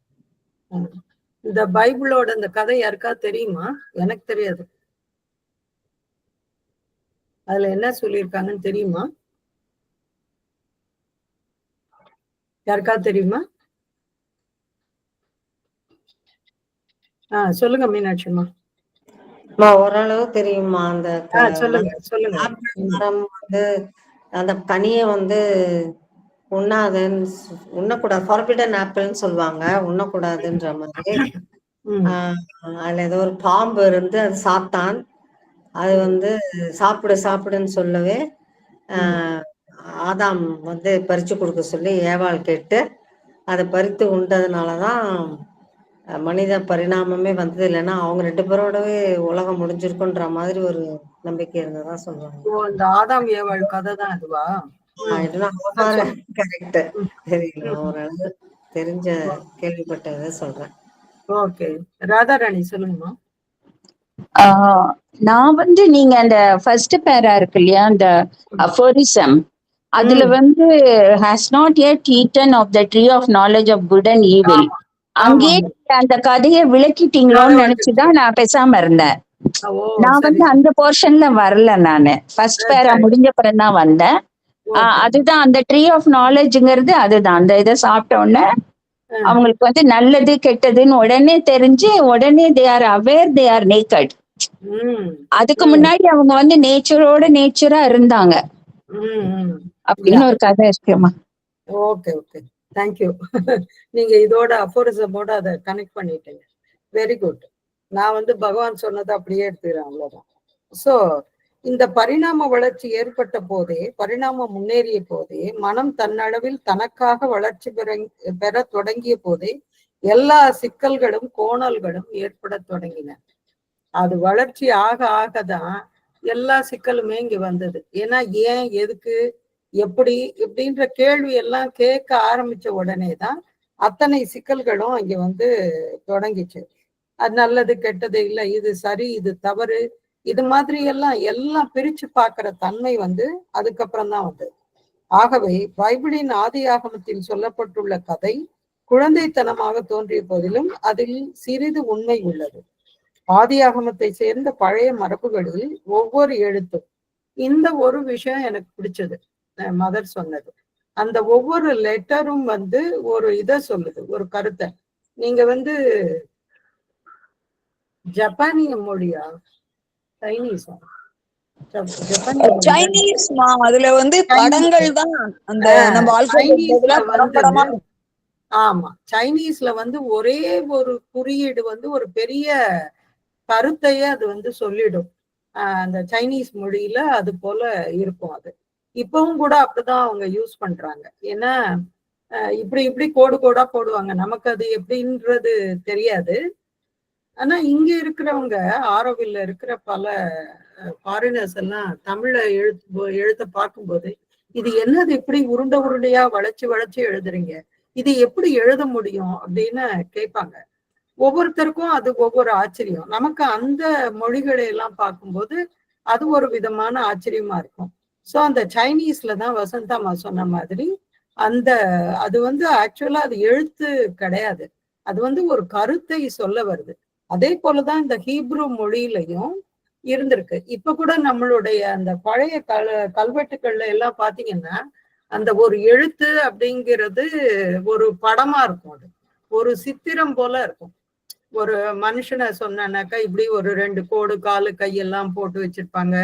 இந்த பைபிளோட இந்த கதை யாருக்கா தெரியுமா? எனக்கு தெரியாது. அதுல என்ன சொல்லியிருக்காங்கன்னு தெரியுமா? யாருக்கா தெரியுமா? சொல்லுங்க மீனாட்சிமா. ஓரளவு தெரியுமா. அந்த சொல்லுங்க சொல்லுங்க. மரம் வந்து அந்த கனியை வந்து உண்ணக்கூடாது, ஃபார்பிடன் ஆப்பிள்னு சொல்லுவாங்க, உண்ணக்கூடாதுன்ற மாதிரி. அதுல ஏதோ ஒரு பாம்பு இருந்து அது சாப்பிட்டான். அது வந்து சாப்பிடுன்னு சொல்லவே ஆதாம் வந்து பறிச்சு கொடுக்க சொல்லி ஏவாள் கேட்டு அதை பறித்து உண்டதுனாலதான் மனித பரிணாமமே வந்தது. இல்லைன்னா அவங்க 2 பேரோடவே உலகம் முடிஞ்சிருக்குன்ற மாதிரி ஒரு நம்பிக்கை இருந்ததா சொல்றாங்க. இந்த ஆதாம் ஏவாள் கதை தான் அதுவா? கரெக்ட். தெரியல, ஓரளவு தெரிஞ்ச கேள்விப்பட்டதை சொல்றேன். ஓகே, ராதாராணி சொல்லுங்கம்மா. நான் வந்து நீங்க அந்த ஃபர்ஸ்ட் பேரா இருக்கு இல்லையா, அந்த அஃபோரிசம், அதுல வந்து has not yet eaten of the tree of knowledge of good and evil, அங்கே அந்த கதையை விளக்கிட்டீங்களோன்னு நினைச்சுதான் நான் பேசாம இருந்தேன். நான் வந்து அந்த போர்ஷன்ல வரல. நானு ஃபர்ஸ்ட் பேரா முடிஞ்ச பிறகு தான் வந்தேன். அதுதான் அந்த ட்ரீ ஆஃப் நாலேஜ்ங்கிறது. அதுதான் அந்த இதை சாப்பிட்ட உடனே அவங்களுக்கு வந்து நல்லது கெட்டதுன்னு உடனே தெரிஞ்சு உடனே they are aware, they are naked. அதுக்கு முன்னாடி அவங்க வந்து நேச்சரா இருந்தாங்க அப்படின்னு ஒரு கதை இருக்குமா. Okay okay, thank you. நீங்க இதோட அஃபோரிசமோட அதை கனெக்ட் பண்ணிட்டீங்க. Very good. நான் வந்து பகவான் சொன்னதை அப்படியே எடுத்துக்கிறேன், அவ்வளவுதான். சோ இந்த பரிணாம வளர்ச்சி ஏற்பட்ட போதே, பரிணாமம் முன்னேறிய போதே, மனம் தன்னளவில் தனக்காக வளர்ச்சி பெற தொடங்கிய போதே எல்லா சிக்கல்களும் கோணல்களும் ஏற்பட தொடங்கின. அது வளர்ச்சி ஆக ஆகதான் எல்லா சிக்கலுமே இங்க வந்தது. ஏன்னா ஏன், எதுக்கு, எப்படி இப்படின்ற கேள்வி எல்லாம் கேட்க ஆரம்பிச்ச உடனே தான் அத்தனை சிக்கல்களும் அங்க வந்து தொடங்கிச்சு. அது நல்லது கெட்டது இல்லை, இது சரி இது தவறு, இது மாதிரி எல்லாம் பிரிச்சு பார்க்கிற தன்மை வந்து அதுக்கப்புறம் தான் வந்தது. ஆகவே பைபிளின் ஆதி ஆகமத்தில் சொல்லப்பட்டுள்ள கதை குழந்தைத்தனமாக தோன்றிய போதிலும் அதில் சிறிது உண்மை உள்ளது. ஆதி ஆகமத்தை சேர்ந்த பழைய மரபுகளில் ஒவ்வொரு எழுத்தும், இந்த ஒரு விஷயம் எனக்கு பிடிச்சது மதர் சொன்னது, அந்த ஒவ்வொரு லெட்டரும் வந்து ஒரு இதை சொல்லுது, ஒரு கருத்தை. நீங்க வந்து ஜப்பானிய மொழியா சைனீஸா? சைனீஸ். அதுல வந்து படங்கள் தான் அந்த நம்ம ஆமா, சைனீஸ்ல வந்து ஒரே ஒரு குறியீடு வந்து ஒரு பெரிய கருத்தையே அது வந்து சொல்லிடும். அந்த சைனீஸ் மொழியில அது போல இருக்கும். அது இப்பவும் கூட அப்படிதான் அவங்க யூஸ் பண்றாங்க. ஏன்னா இப்படி கோடு கோடா போடுவாங்க, நமக்கு அது எப்படின்றது தெரியாது. ஆனா இங்க இருக்கிறவங்க, ஆரோவில்ல இருக்கிற பல ஃபாரினர்ஸ் எல்லாம் தமிழ்ல எழுத்த பார்க்கும்போது, இது என்னது இப்படி உருண்டையா வளைச்சு எழுதுறீங்க, இது எப்படி எழுத முடியும் அப்படின்னு கேட்பாங்க. ஒவ்வொருத்தருக்கும் அது ஒவ்வொரு ஆச்சரியம். நமக்கு அந்த மொழிகளை எல்லாம் பார்க்கும்போது அது ஒரு விதமான ஆச்சரியமா இருக்கும். சோ அந்த சைனீஸ்ல தான் வசந்தாமா சொன்ன மாதிரி அது வந்து ஆக்சுவலா அது எழுத்து கிடையாது, அது வந்து ஒரு கருத்தை சொல்ல வருது. அதே போலதான் இந்த ஹீப்ரு மொழியிலையும் இருந்திருக்கு. இப்ப கூட நம்மளுடைய அந்த பழைய கல்வெட்டுக்கள்ல எல்லாம் பாத்தீங்கன்னா அந்த ஒரு எழுத்து அப்படிங்கிறது ஒரு படமா இருக்கும், அது ஒரு சித்திரம் போல இருக்கும். ஒரு மனுஷனை சொன்னாக்கா இப்படி ஒரு 2 கோடு காலு கையெல்லாம் போட்டு வச்சிருப்பாங்க,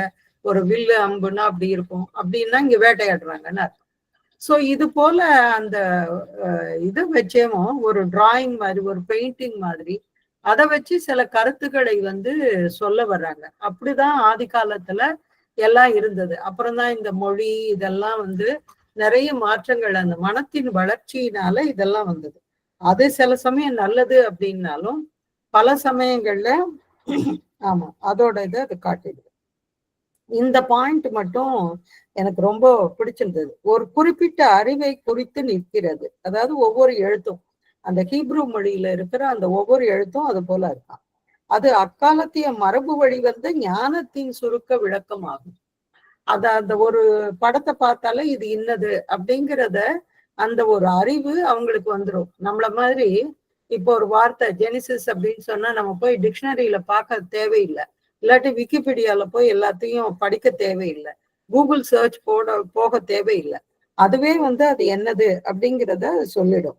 ஒரு வில்லு அம்புன்னா அப்படி இருக்கும், அப்படின்னா இங்க வேட்டையாடுறாங்கன்னு அர்த்தம். சோ இது போல அந்த இதை வச்சேவும் ஒரு டிராயிங் மாதிரி, ஒரு பெயிண்டிங் மாதிரி அதை வச்சு சில கருத்துக்களை வந்து சொல்ல வர்றாங்க. அப்படிதான் ஆதி காலத்துல எல்லாம் இருந்தது. அப்புறம் தான் இந்த மொழி இதெல்லாம் வந்து நிறைய மாற்றங்கள் அந்த மனத்தின் வளர்ச்சியினால இதெல்லாம் வந்தது. அது சில சமயம் நல்லது அப்படின்னாலும் பல சமயங்கள்ல ஆமா அதோட இதை அது காட்டிடுது. இந்த பாயிண்ட் மட்டும் எனக்கு ரொம்ப பிடிச்சிருந்தது. ஒரு குறிப்பிட்ட அறிவை குறித்து நிற்கிறது. அதாவது ஒவ்வொரு எழுத்தும் அந்த ஹீப்ரு மொழியில இருக்கிற அந்த ஒவ்வொரு எழுத்தும் அது போல இருக்கான். அது அக்காலத்திய மரபு வழி வந்த ஞானத்தின் சுருக்க விளக்கம் ஆகும். அந்த ஒரு படத்தை பார்த்தாலே இது இன்னது அப்படிங்கிறத அந்த ஒரு அறிவு அவங்களுக்கு வந்துடும். நம்மள மாதிரி இப்போ ஒரு வார்த்தை ஜெனிசிஸ் அப்படின்னு சொன்னா நம்ம போய் டிக்ஷனரியில பார்க்க தேவையில்லை, இல்லாட்டி விக்கிபீடியால போய் எல்லாத்தையும் படிக்க தேவையில்லை, கூகுள் சர்ச் போக தேவையில்லை. அதுவே வந்து அது என்னது அப்படிங்கிறத சொல்லிடும்.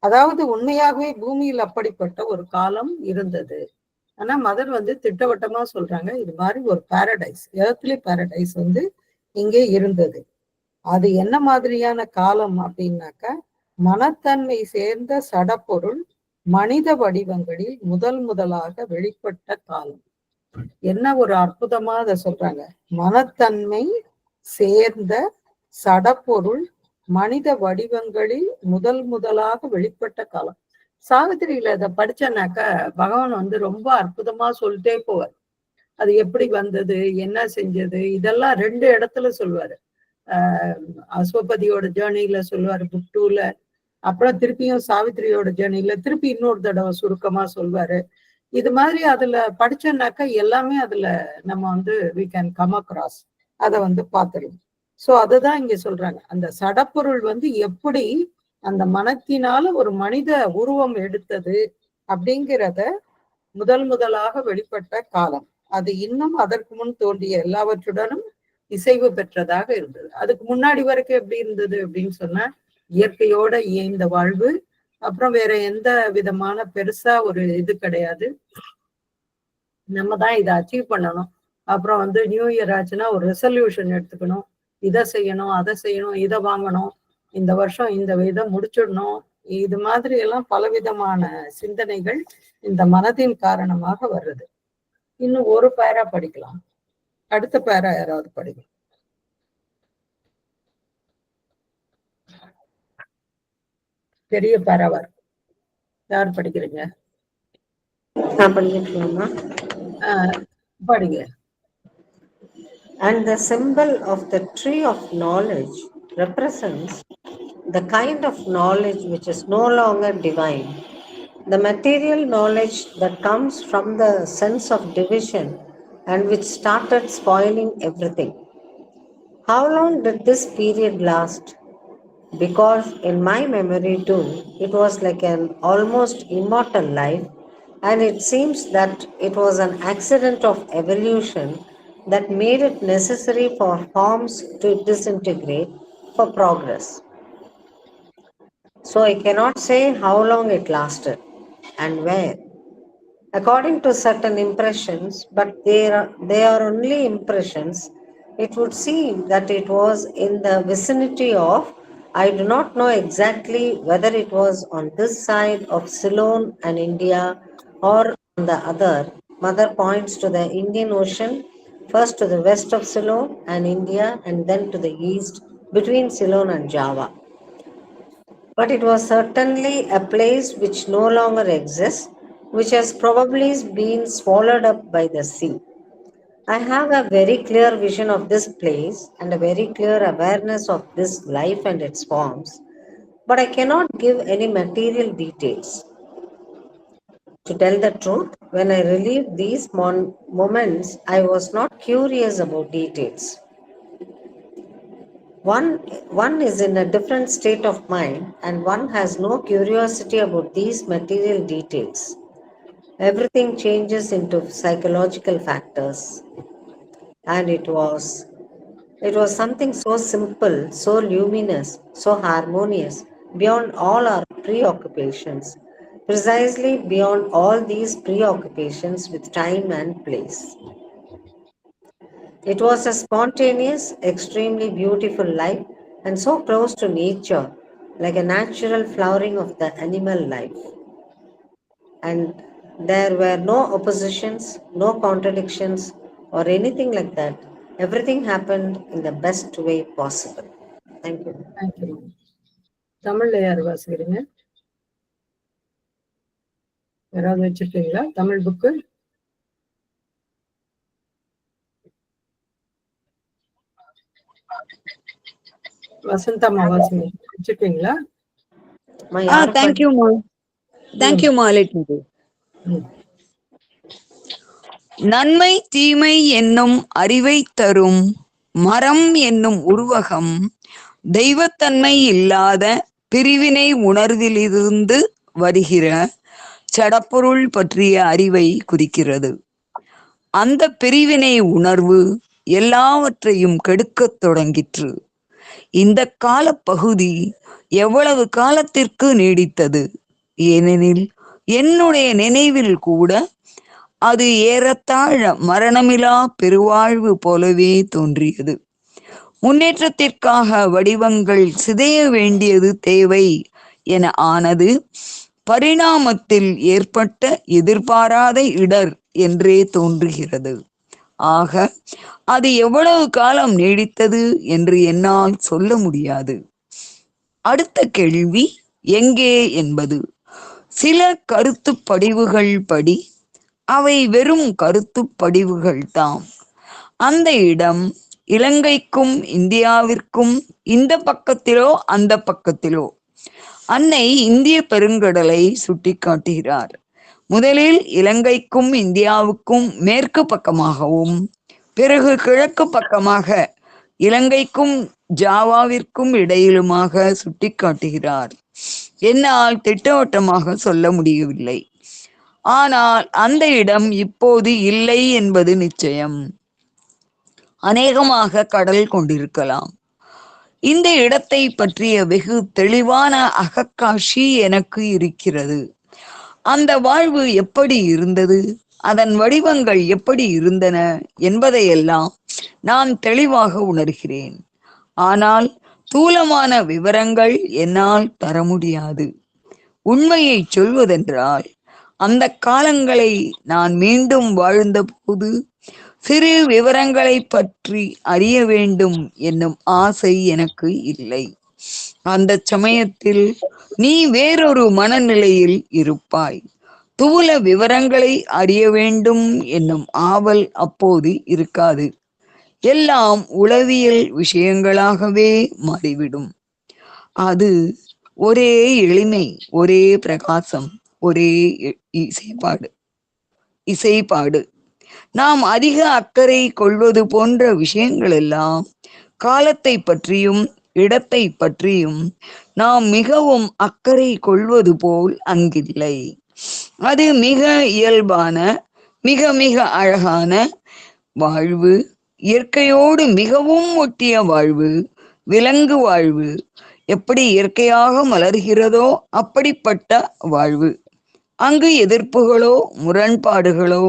அதாவது உண்மையாகவே பூமியில் அப்படிப்பட்ட ஒரு காலம் இருந்தது. ஆனா மதர் வந்து திட்டவட்டமா சொல்றாங்க, இது மாதிரி ஒரு பாரடைஸ், எர்த்லி பாரடைஸ் வந்து இங்கே இருந்தது. அது என்ன மாதிரியான காலம் அப்படின்னாக்கா, மனத்தன்மை சேர்ந்த சடப்பொருள் மனித வடிவங்களில் முதலாக வெளிப்பட்ட காலம். என்ன ஒரு அற்புதமா அதை சொல்றாங்க. மனத்தன்மை சேர்ந்த சடப்பொருள் மனித வடிவங்களில் முதலாக வெளிப்பட்ட காலம். சாவித்திரியில இதை படிச்சனாக்கா பகவான் வந்து ரொம்ப அற்புதமா சொல்லிட்டே போவார். அது எப்படி வந்தது, என்ன செஞ்சது, இதெல்லாம் 2 இடத்துல சொல்லுவாரு. அஸ்வபதியோட ஜேர்னில சொல்லுவாரு புக் 2ல, அப்புறம் திருப்பியும் சாவித்திரியோட ஜேர்னில திருப்பி இன்னொரு தடவை சுருக்கமா சொல்வாரு. இது மாதிரி அதுல படிச்சோம்னாக்கா எல்லாமே அதுல நம்ம வந்து we can come across, அதை வந்து பார்த்துடலாம். ஸோ அதுதான் இங்க சொல்றாங்க. அந்த சடப்பொருள் வந்து எப்படி அந்த மனத்தினால ஒரு மனித உருவம் எடுத்தது அப்படிங்கிறத முதலாக வெளிப்பட்ட காலம். அது இன்னும் அதற்கு முன் தோன்றிய எல்லாவற்றுடனும் இசைவு பெற்றதாக இருந்தது. அதுக்கு முன்னாடி வரைக்கும் எப்படி இருந்தது அப்படின்னு சொன்னா, இயற்கையோட இயைந்த வாழ்வு, அப்புறம் வேற எந்த விதமான பெருசா ஒரு இது கிடையாது. நம்ம தான் இதை அச்சீவ் பண்ணணும். அப்புறம் வந்து நியூ இயர் ஆச்சுன்னா ஒரு ரெசல்யூஷன் எடுத்துக்கணும், இதை செய்யணும், அதை செய்யணும், இதை வாங்கணும், இந்த வருஷம் இந்த இதை முடிச்சிடணும். இது மாதிரி எல்லாம் பலவிதமான சிந்தனைகள் இந்த மனதின் காரணமாக வருது. இன்னும் ஒரு பேரா படிக்கலாம். அடுத்த பேரா யாராவது படிக்கும். பெரிய பேராவா இருக்கும். யார் படிக்கிறீங்க? நான் படிக்கலாமா? படிங்க. And the symbol of the tree of knowledge represents the kind of knowledge which is no longer divine, the material knowledge that comes from the sense of division and which started spoiling everything. How long did this period last? Because in my memory too, it was like an almost immortal life, and it seems that it was an accident of evolution that made it necessary for forms to disintegrate for progress. So I cannot say how long it lasted and where. According to certain impressions, but they are only impressions, it would seem that it was in the vicinity of, I do not know exactly whether it was on this side of Ceylon and India or on the other. Mother points to the Indian Ocean, first to the west of Ceylon and India, and then to the east between Ceylon and Java. But it was certainly a place which no longer exists, which has probably been swallowed up by the sea. I have a very clear vision of this place and a very clear awareness of this life and its forms, but I cannot give any material details. To tell the truth, when I relived these moments, I was not curious about details. One is in a different state of mind, and one has no curiosity about these material details. Everything changes into psychological factors. And it was something so simple, so luminous, so harmonious, beyond all our preoccupations, precisely beyond all these preoccupations with time and place. It was a spontaneous, extremely beautiful life, and so close to nature, like a natural flowering of the animal life. And there were no oppositions, no contradictions, or anything like that. Everything happened in the best way possible. Thank you. Thank you. தமிழ்ல யார் வாசிக்கிறீங்க? யாராவது வச்சிருக்கீங்களா Tamil book? Vasanthamma வாசிங்க, வச்சிருக்கீங்களா? தேங்க்யூமா. தேங்க்யூமா. Let me. நன்மை தீமை என்னும் அறிவை தரும் மரம் என்னும் உருவகம் தெய்வத்தன்மை இல்லாத பிரிவினை உணர்விலிருந்து வருகிற சடப்பொருள் பற்றிய அறிவை குறிக்கிறது. அந்த பிரிவினை உணர்வு எல்லாவற்றையும் கெடுக்கத் தொடங்கிற்று. இந்த காலப்பகுதி எவ்வளவு காலத்திற்கு நீடித்தது? ஏனெனில் என்னுடைய நினைவில் கூட அது ஏறத்தாழ மரணமிலா பெருவாழ்வு போலவே தோன்றியது. முன்னேற்றத்திற்காக வடிவங்கள் சிதைய வேண்டியது தேவை என ஆனது பரிணாமத்தில் ஏற்பட்ட எதிர்பாராத இடர் என்றே தோன்றுகிறது. ஆக அது எவ்வளவு காலம் நீடித்தது என்று என்னால் சொல்ல முடியாது. அடுத்த கேள்வி எங்கே என்பது. சில கருத்து படிவுகள் படி அவை வெறும் கருத்து படிவுகள் தாம். அந்த இடம் இலங்கைக்கும் இந்தியாவிற்கும் இந்த பக்கத்திலோ அந்த பக்கத்திலோ. அன்னை இந்திய பெருங்கடலை சுட்டி காட்டுகிறார். முதலில் இலங்கைக்கும் இந்தியாவுக்கும் மேற்கு பக்கமாகவும் பிறகு கிழக்கு பக்கமாக இலங்கைக்கும் ஜாவாவிற்கும் இடையிலுமாக சுட்டி காட்டுகிறார். என்னால் திட்டவட்டமாக சொல்ல முடியவில்லை. ஆனால் அந்த இடம் இப்போது இல்லை என்பது நிச்சயம். அநேகமாக கடல் கொண்டிருக்கலாம். இந்த இடத்தை பற்றிய வெகு தெளிவான அகக்காட்சி எனக்கு இருக்கிறது. அந்த வாழ்வு எப்படி இருந்தது, அதன் வடிவங்கள் எப்படி இருந்தன என்பதையெல்லாம் நான் தெளிவாக உணர்கிறேன். ஆனால் தூலமான விவரங்கள் என்னால் தர முடியாது. உண்மையை சொல்வதென்றால் அந்த காலங்களை நான் மீண்டும் வாழ்ந்த போது சிறு விவரங்களை பற்றி அறிய வேண்டும் என்னும் ஆசை எனக்கு இல்லை. அந்த சமயத்தில் நீ வேறொரு மனநிலையில் இருப்பாய். தூல விவரங்களை அறிய வேண்டும் என்னும் ஆவல் அப்போது இருக்காது. எல்லாம் உளவியல் விஷயங்களாகவே மாறிவிடும். அது ஒரே எளிமை, ஒரே பிரகாசம், ஒரே இசைப்பாடு. நாம் அதிக அக்கறை கொள்வது போன்ற விஷயங்கள் எல்லாம் காலத்தை பற்றியும் இடத்தை பற்றியும் நாம் மிகவும் அக்கறை கொள்வது போல் அங்கில்லை. அது மிக இயல்பான, மிக மிக அழகான வாழ்வு, இயற்கையோடு மிகவும் ஒட்டிய வாழ்வு, விலங்கு வாழ்வு. எப்படி இயற்கையாக மலர்கிறதோ அப்படிப்பட்ட வாழ்வு. அங்கு எதிர்ப்புகளோ முரண்பாடுகளோ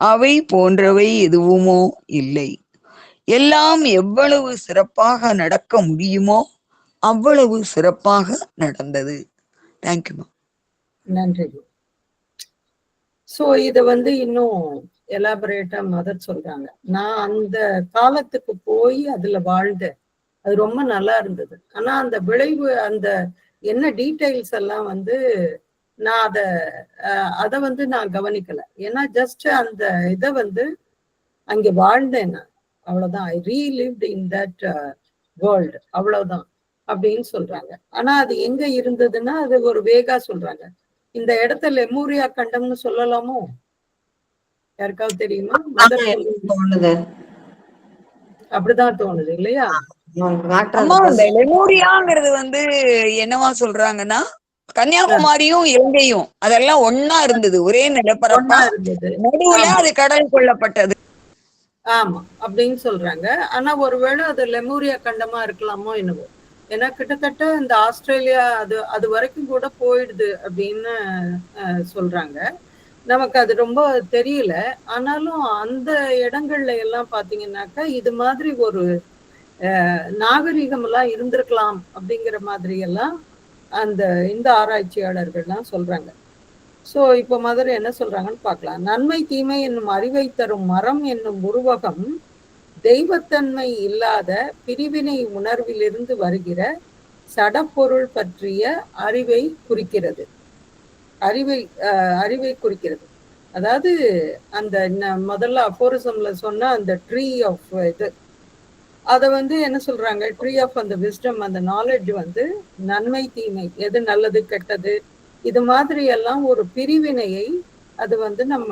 அவை போன்றவை எதுவுமோ இல்லை. எல்லாம் எவ்வளவு சிறப்பாக நடக்க முடியுமோ அவ்வளவு சிறப்பாக நடந்தது. தேங்க்யூ. நன்றி. ஸோ இதை இன்னும் எலாபரேட்டா மதர் சொல்றாங்க. நான் அந்த காலத்துக்கு போய் அதுல வாழ்ந்தேன். அது ரொம்ப நல்லா இருந்தது. ஆனா அந்த விளைவு, அந்த என்ன டீட்டெயில்ஸ் எல்லாம் நான் அதை நான் கவனிக்கல. ஏன்னா ஜஸ்ட் அந்த இதை அங்க வாழ்ந்தேன் நான், அவ்வளவுதான். ஐ ரீலிவ்ட் இன் தட் வேர்ல்டு, அவ்வளவுதான் அப்படின்னு சொல்றாங்க. ஆனா அது எங்க இருந்ததுன்னா அது ஒரு வேகா சொல்றாங்க. இந்த இடத்த லெமூரியா கண்டம்னு சொல்லலாமோ? யாருக்காவது தெரியுமா? அப்படிதான் தோணுது இல்லையா? லெமூரியாங்கிறது என்னவா சொல்றாங்கன்னா கன்னியாகுமரியும் இலங்கையும் அதெல்லாம் ஒன்னா இருந்தது, ஒரே நிலப்பரப்பா இருந்தது, நடுவுல அது கடல் கொள்ளப்பட்டது. ஆமா அப்படின்னு சொல்றாங்க. ஆனா ஒருவேளை அது லெமூரியா கண்டமா இருக்கலாமோ என்னவோ. ஏன்னா கிட்டத்தட்ட இந்த ஆஸ்திரேலியா அது வரைக்கும் கூட போயிடுது அப்படின்னு சொல்றாங்க. நமக்கு அது ரொம்ப தெரியல. ஆனாலும் அந்த இடங்கள்ல எல்லாம் பாத்தீங்கன்னாக்கா இது மாதிரி ஒரு நாகரிகம் எல்லாம் இருந்திருக்கலாம் அப்படிங்கிற மாதிரி எல்லாம் இந்த ஆராய்ச்சியாளர்கள்லாம் சொல்றாங்க. சோ இப்ப மதர் என்ன சொல்றாங்கன்னு பார்க்கலாம். நன்மை தீமை என்னும் அறிவை தரும் மரம் என்னும் உருவகம் தெய்வத்தன்மை இல்லாத பிரிவினை உணர்விலிருந்து வருகிற சடப்பொருள் பற்றிய அறிவை குறிக்கிறது. அறிவை குறிக்கிறது. அதாவது அந்த முதல்ல அஃபோரிசம்ல சொன்ன அந்த ட்ரீ ஆஃப் இது, அதை வந்து என்ன சொல்றாங்க, ட்ரீ ஆஃப் அந்த விஸ்டம், அந்த நாலேஜ் வந்து நன்மை தீமை, எது நல்லது கெட்டது, இது மாதிரி எல்லாம் ஒரு பிரிவினையை அது வந்து நம்ம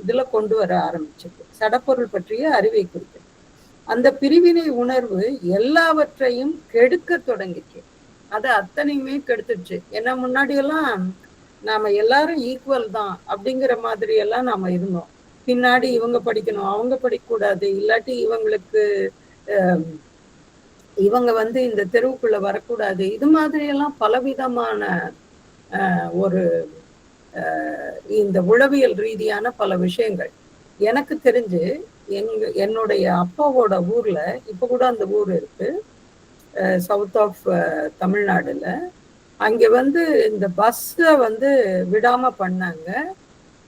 இதுல கொண்டு வர ஆரம்பிச்சது. சடப்பொருள் பற்றிய அறிவை குறிக்கிறது. அந்த பிரிவினை உணர்வு எல்லாவற்றையும் கெடுக்க தொடங்கிச்சு. அது அத்தனையுமே கெடுத்துச்சு. ஏன்னா முன்னாடி எல்லாம் நாம எல்லாரும் ஈக்குவல் தான் அப்படிங்கிற மாதிரி எல்லாம் நாம இருந்தோம். பின்னாடி இவங்க படிக்கணும், அவங்க படிக்கக்கூடாது, இல்லாட்டி இவங்களுக்கு இவங்க வந்து இந்த தெருவுக்குள்ள வரக்கூடாது, இது மாதிரி எல்லாம் பலவிதமான ஒரு இந்த உளவியல் ரீதியான பல விஷயங்கள். எனக்கு தெரிஞ்சு என்னுடைய அப்பாவோட ஊர்ல, இப்ப கூட அந்த ஊர் இருக்கு, சவுத் ஆஃப் தமிழ்நாடுல. அங்க வந்து இந்த பஸ்ஸை வந்து விடாம பண்ணாங்க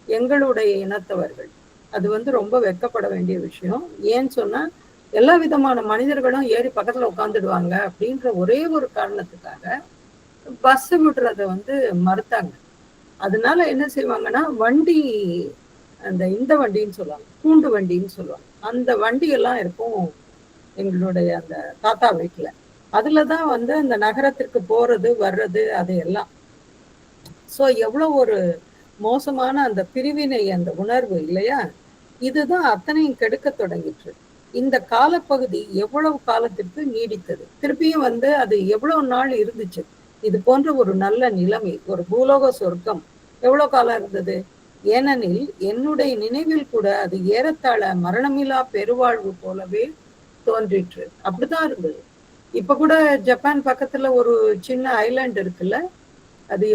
எங்களுடைய இனத்தவர்கள். அது வந்து ரொம்ப வெட்கப்பட வேண்டிய விஷயம். ஏன்னு சொன்னா எல்லா விதமான மனிதர்களும் ஏறி பக்கத்துல உட்காந்துடுவாங்க அப்படின்ற ஒரே ஒரு காரணத்துக்காக பஸ் விடுறத வந்து மறுத்தாங்க. அதனால என்ன செய்வாங்கன்னா வண்டி, இந்த வண்டின்னு சொல்லுவாங்க, கூண்டு வண்டின்னு சொல்லுவாங்க, அந்த வண்டி எல்லாம் இருக்கும் எங்களுடைய அந்த தாத்தா வீட்டுல. அதுலதான் வந்து அந்த நகரத்திற்கு போறது வர்றது அது எல்லாம். சோ எவ்வளவு ஒரு மோசமான அந்த பிரிவினை, அந்த உணர்வு இல்லையா, இதுதான் அத்தனையும் கெடுக்க தொடங்கிற்று. இந்த காலப்பகுதி எவ்வளவு காலத்திற்கு நீடித்தது, திருப்பியும் வந்து அது எவ்வளவு நாள் இருந்துச்சு, இது போன்ற ஒரு நல்ல நிலைமை, ஒரு பூலோக சொர்க்கம் எவ்வளவு காலம் இருந்தது? ஏனெனில் என்னுடைய நினைவில் கூட அது ஏறத்தாழ மரணமில்லா பெருவாழ்வு போலவே தோன்றிற்று. அப்படிதான் இருந்தது. இப்ப கூட ஜப்பான் பக்கத்துல ஒரு சின்ன ஐலாண்ட் இருக்குல்ல, அது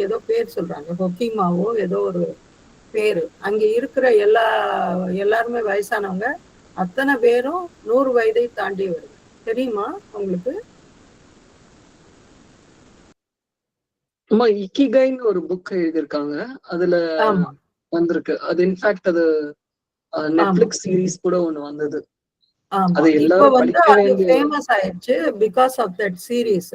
ஏதோ பேர் சொல்றாங்க, ஹொக்கிமாவோ ஏதோ ஒரு பேரு. அங்க இருக்கிற எல்லாருமே வயசானவங்க, அத்தனை பேரும் 100 வயதை தாண்டி வருது. தெரியுமா உங்களுக்கு? அம்மா, இக்கிகைன்னு ஒரு புக் எழுதியிருக்காங்க, அதுல வந்திருக்கு. அது இன்ஃபேக்ட் அது நெட்ஃபிளிக்ஸ் சீரிஸ் கூட ஒண்ணு வந்தது. அது எல்லாரும் படிக்க வேண்டிய ஃபேமஸ் ஆயிடுச்சு பிகாஸ் ஆஃப் தட் சீரீஸ்.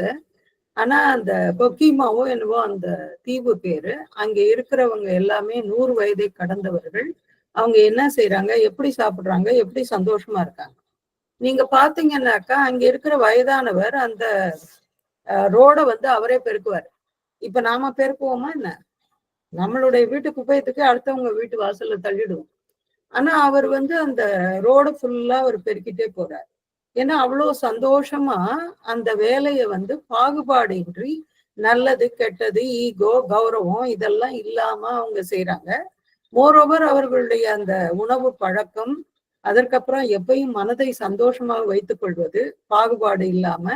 ஆனா அந்த கொக்கிமாவோ என்னவோ அந்த தீவு பேரு, அங்க இருக்கிறவங்க எல்லாமே 100 வயதை கடந்தவர்கள். அவங்க என்ன செய்யறாங்க, எப்படி சாப்பிடுறாங்க, எப்படி சந்தோஷமா இருக்காங்க. நீங்க பாத்தீங்கன்னாக்கா அங்க இருக்கிற வயதானவர் அந்த ரோட வந்து அவரே பெருக்குவார். இப்ப நாம பெருக்குவோமா என்ன? நம்மளுடைய வீட்டு குப்பையத்துக்கு அடுத்தவங்க வீட்டு வாசல்ல தள்ளிடுவோம். ஆனா அவர் வந்து அந்த ரோடு ஃபுல்லா அவர் பெருக்கிட்டே போறார். ஏன்னா அவ்வளவு சந்தோஷமா அந்த வேலையை வந்து பாகுபாடின்றி, நல்லது கெட்டது, ஈகோ, கௌரவம் இதெல்லாம் இல்லாம அவங்க செய்யறாங்க. மோரோவர் அவர்களுடைய அந்த உணவு பழக்கம், அதற்கப்புறம் எப்பயும் மனதை சந்தோஷமாக வைத்துக் கொள்வது, பாகுபாடு இல்லாம,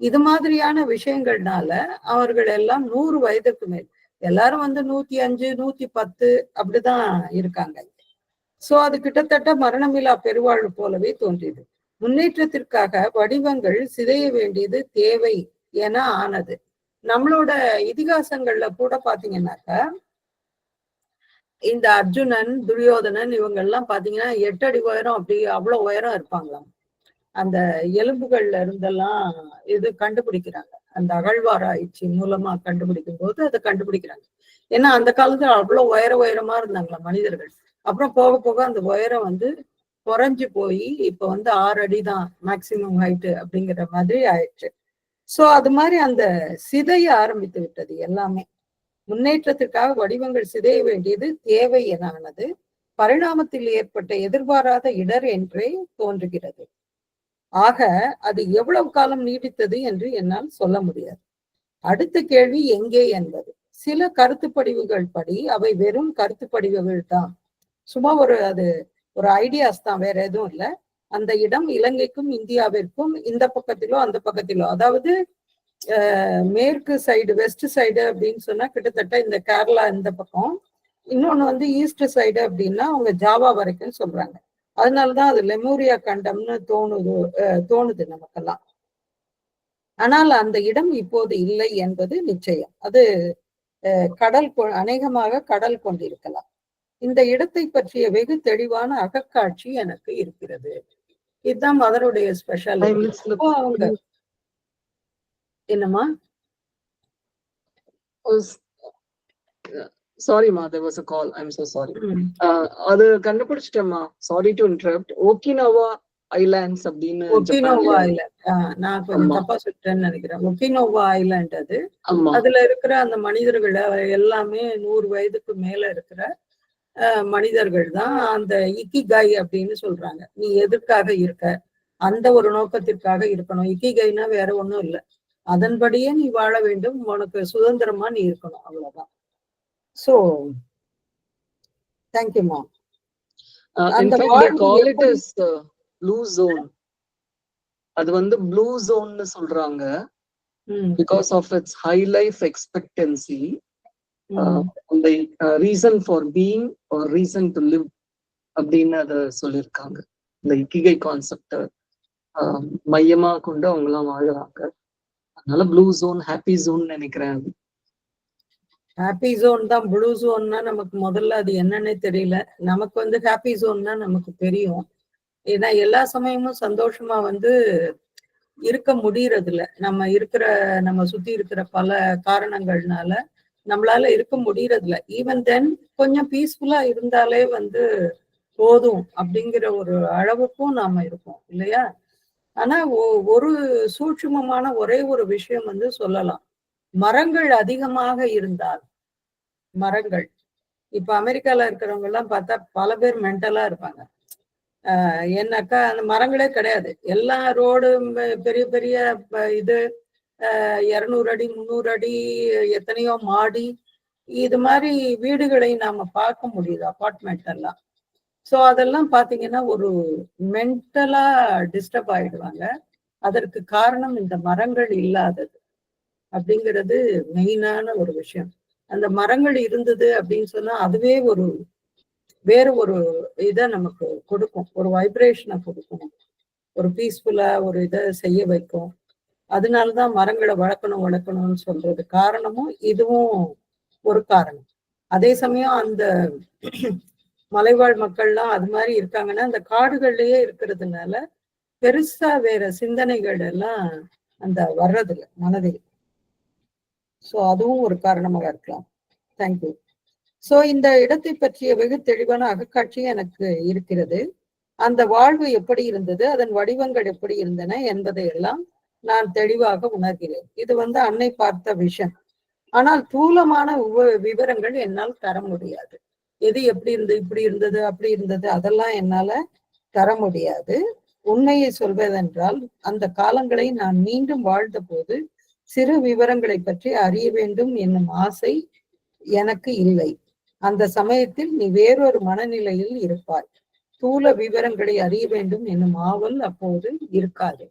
இது மாதிரியான விஷயங்கள்னால அவர்கள் எல்லாம் 100 வயதுக்கு மேல், எல்லாரும் வந்து 105, 110 அப்படிதான் இருக்காங்க. சோ அது கிட்டத்தட்ட மரணமில்லா பெருவாழ்வு போலவே தோன்றியது. முன்னேற்றத்திற்காக வடிவங்கள் சிதைய வேண்டியது தேவை என ஆனது. நம்மளோட இதிகாசங்கள்ல கூட பாத்தீங்கன்னாக்கா இந்த அர்ஜுனன், துரியோதனன் இவங்க எல்லாம் பாத்தீங்கன்னா 8 அடி உயரம், அப்படி அவ்வளவு உயரம் இருப்பாங்களாம். அந்த எலும்புகள்ல இருந்தெல்லாம் இது கண்டுபிடிக்கிறாங்க, அந்த அகழ்வாராய்ச்சி மூலமா கண்டுபிடிக்கும் போது அதை கண்டுபிடிக்கிறாங்க. ஏன்னா அந்த காலத்துல அவ்வளவு உயரமா இருந்தாங்களா மனிதர்கள். அப்புறம் போக போக அந்த உயரம் வந்து குறைஞ்சு போய் இப்ப வந்து 6 அடி தான் மேக்சிமம் ஹைட்டு அப்படிங்கிற மாதிரி ஆயிடுச்சு. சோ அது மாதிரி அந்த சிதைய ஆரம்பித்து விட்டது எல்லாமே. முன்னேற்றத்திற்காக வடிவங்கள் சிதைய வேண்டியது தேவை என ஆனது. பரிணாமத்தில் ஏற்பட்ட எதிர்பாராத இடர் என்றே தோன்றுகிறது. ஆக அது எவ்வளவு காலம் நீடித்தது என்று என்னால் சொல்ல முடியாது. அடுத்த கேள்வி எங்கே என்பது. சில கருத்துப்படிவுகள் படி அவை வெறும் கருத்துப்படிவுகள் தான், சும்மா அது ஒரு ஐடியாஸ் தான், வேற எதுவும் இல்லை. அந்த இடம் இலங்கைக்கும் இந்தியாவிற்கும் இந்த பக்கத்திலோ அந்த பக்கத்திலோ, அதாவது மேற்கு சைடு, வெஸ்ட் சைடு அப்படின்னு சொன்னா கிட்டத்தட்ட இந்த கேரளா இந்த பக்கம், இன்னொன்னு வந்து ஈஸ்ட் சைடு அப்படின்னா அவங்க ஜாவா வரைக்கும் சொல்றாங்க. அதனாலதான் அது லெமூரியா கண்டம்னு தோணுது நமக்கெல்லாம். ஆனால் அந்த இடம் இப்போது இல்லை என்பது நிச்சயம். அது அநேகமாக கடல் கொண்டிருக்கலாம். இந்த இடத்தை பற்றிய வெகு தெளிவான அகக்காட்சி எனக்கு இருக்கிறது. இதுதான் மதருடைய ஸ்பெஷாலிட்டி. அவங்க என்னமா? சாரிமா, there was a call. I'm so sorry. அது கண்டுபிடிச்சிட்டேம்மா. Sorry to interrupt. Okinawa islands அப்படின்னு. Okinawa island. நான் கொஞ்சம் தப்பா சொல்லிட்டேன்னு நினைக்கிறேன். ஒகினோவா ஐலாண்ட் அது. அதுல இருக்கிற அந்த மனிதர்கள் எல்லாமே 100 வயதுக்கு மேல இருக்கிற மனிதர்கள் தான் அந்த இக்கிகாய் அப்படின்னு சொல்றாங்க. நீ எதற்காக இருக்க, அந்த ஒரு நோக்கத்திற்காக இருக்கணும். இக்கிகைனா வேற ஒண்ணும் இல்லை, அதன்படியே நீ வாழ வேண்டும், உனக்கு சுதந்திரமா நீ இருக்கணும், அவ்வளவுதான். சோ தேங்க்யூ மா. ப்ளூ ஜோன், அது வந்து ப்ளூ ஜோன்னு சொல்றாங்க. Because of its high life expectancy, the reason for being or reason to live அப்படின்னு அத சொல்லியிருக்காங்க. இந்த இக்கிகை கான்செப்ட் மையமா கொண்டு அவங்க எல்லாம் வாழறாங்க. அதனால ப்ளூ ஜோன், ஹாப்பி ஜோன் நினைக்கிறேன். ஹாப்பி ஜோன் தான். ப்ளூ ஜோன்னா நமக்கு முதல்ல அது என்னன்னே தெரியல. நமக்கு வந்து ஹாப்பி ஜோன்னா நமக்கு தெரியும். ஏன்னா எல்லா சமயமும் சந்தோஷமா வந்து இருக்க முடியறது இல்லை. நம்ம சுத்தி இருக்கிற பல காரணங்கள்னால நம்மளால இருக்க முடியறது இல்லை. ஈவன் தென் கொஞ்சம் பீஸ்ஃபுல்லா இருந்தாலே வந்து போதும் அப்படிங்கிற ஒரு அளவுக்கும் நாம இருக்கோம் இல்லையா? ஆனா ஒரு சூட்சுமமான ஒரே ஒரு விஷயம் வந்து சொல்லலாம். மரங்கள் அதிகமாக இருந்தால், மரங்கள் இப்ப அமெரிக்கால இருக்கிறவங்க எல்லாம் பார்த்தா பல பேர் மென்டலா இருப்பாங்க. ஏன்னாக்கா அந்த மரங்களே கிடையாது. எல்லா ரோடு பெரிய பெரிய இது 200 அடி 300 அடி எத்தனையோ மாடி, இது மாதிரி வீடுகளை நாம பார்க்க முடியுது, அபார்ட்மெண்ட் எல்லாம். ஸோ அதெல்லாம் பார்த்தீங்கன்னா ஒரு மென்டலா டிஸ்டர்ப் ஆயிடுவாங்க. அதற்கு காரணம் இந்த மரங்கள் இல்லாதது அப்படிங்கிறது மெயினான ஒரு விஷயம். அந்த மரங்கள் இருந்தது அப்படின்னு சொன்னா அதுவே வேற ஒரு இதை நமக்கு கொடுக்கும், ஒரு வைப்ரேஷனை கொடுக்கும், ஒரு பீஸ்ஃபுல்லா ஒரு இதை செய்ய வைக்கும். அதனாலதான் மரங்களை வளர்க்கணும்னு சொல்றது காரணமும் இதுவும் ஒரு காரணம். அதே சமயம் அந்த மலைவாழ் மக்கள்லாம் அது மாதிரி இருக்காங்கன்னா அந்த காடுகள்லயே இருக்கிறதுனால பெருசா வேற சிந்தனைகள் எல்லாம் அந்த வர்றதில்லை மனதில். ஸோ அதுவும் ஒரு காரணமாக இருக்கலாம். தேங்க்யூ. ஸோ இந்த இடத்தை பற்றிய வெகு தெளிவான அகக்காட்சி எனக்கு இருக்கிறது. அந்த வாழ்வு எப்படி இருந்தது, அதன் வடிவங்கள் எப்படி இருந்தன என்பதை எல்லாம் நான் தெளிவாக உணர்கிறேன். இது வந்து அன்னை பார்த்த விஷன். ஆனால் தூலமான விவரங்கள் என்னால் தர முடியாது. எது எப்படி இருந்தது, இப்படி இருந்தது, அப்படி இருந்தது, அதெல்லாம் என்னால தர முடியாது. உண்மையை சொல்வதென்றால் அந்த காலங்களை நான் மீண்டும் வாழ்ந்த போது சிறு விவரங்களை பற்றி அறிய வேண்டும் என்னும் ஆசை எனக்கு இல்லை. அந்த சமயத்தில் நீ வேறொரு மனநிலையில் இருப்பாய். தூல விவரங்களை அறிய வேண்டும் என்னும் ஆவல் அப்போது இருக்காது.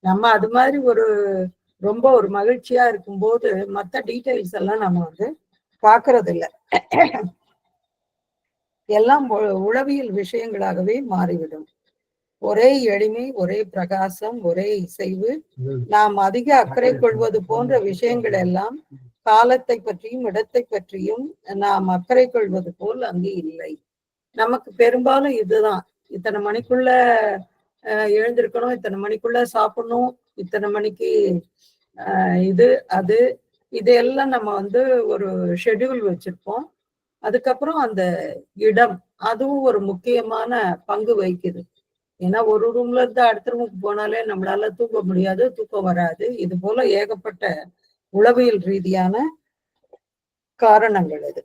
நம்ம அது மாதிரி ரொம்ப ஒரு மகிழ்ச்சியா இருக்கும்போது மற்ற டீட்டெயில்ஸ் எல்லாம் நம்ம வந்து பாக்குறது இல்லை. எல்லாம் உளவியல் விஷயங்களாகவே மாறிவிடும். ஒரே எளிமை, ஒரே பிரகாசம், ஒரே இசைவு. நாம் அதிக அக்கறை கொள்வது போன்ற விஷயங்கள் எல்லாம் காலத்தை பற்றியும் இடத்தை பற்றியும் நாம் அக்கறை கொள்வது போல் அங்கே இல்லை. நமக்கு பெரும்பாலும் இதுதான், இத்தனை மணிக்குள்ள எழுந்திருக்கணும், இத்தனை மணிக்குள்ள சாப்பிடணும், இத்தனை மணிக்கு இதெல்லாம் நம்ம வந்து ஒரு ஷெட்யூல் வச்சிருப்போம். அதுக்கப்புறம் அந்த இடம் அதுவும் ஒரு முக்கியமான பங்கு வகிக்குது. ஏன்னா ஒரு ரூம்ல இருந்து அடுத்த ரூமுக்கு போனாலே நம்மளால தூக்க முடியாது, தூக்கம் வராது. இது போல ஏகப்பட்ட உளவியல் ரீதியான காரணங்கள் இது.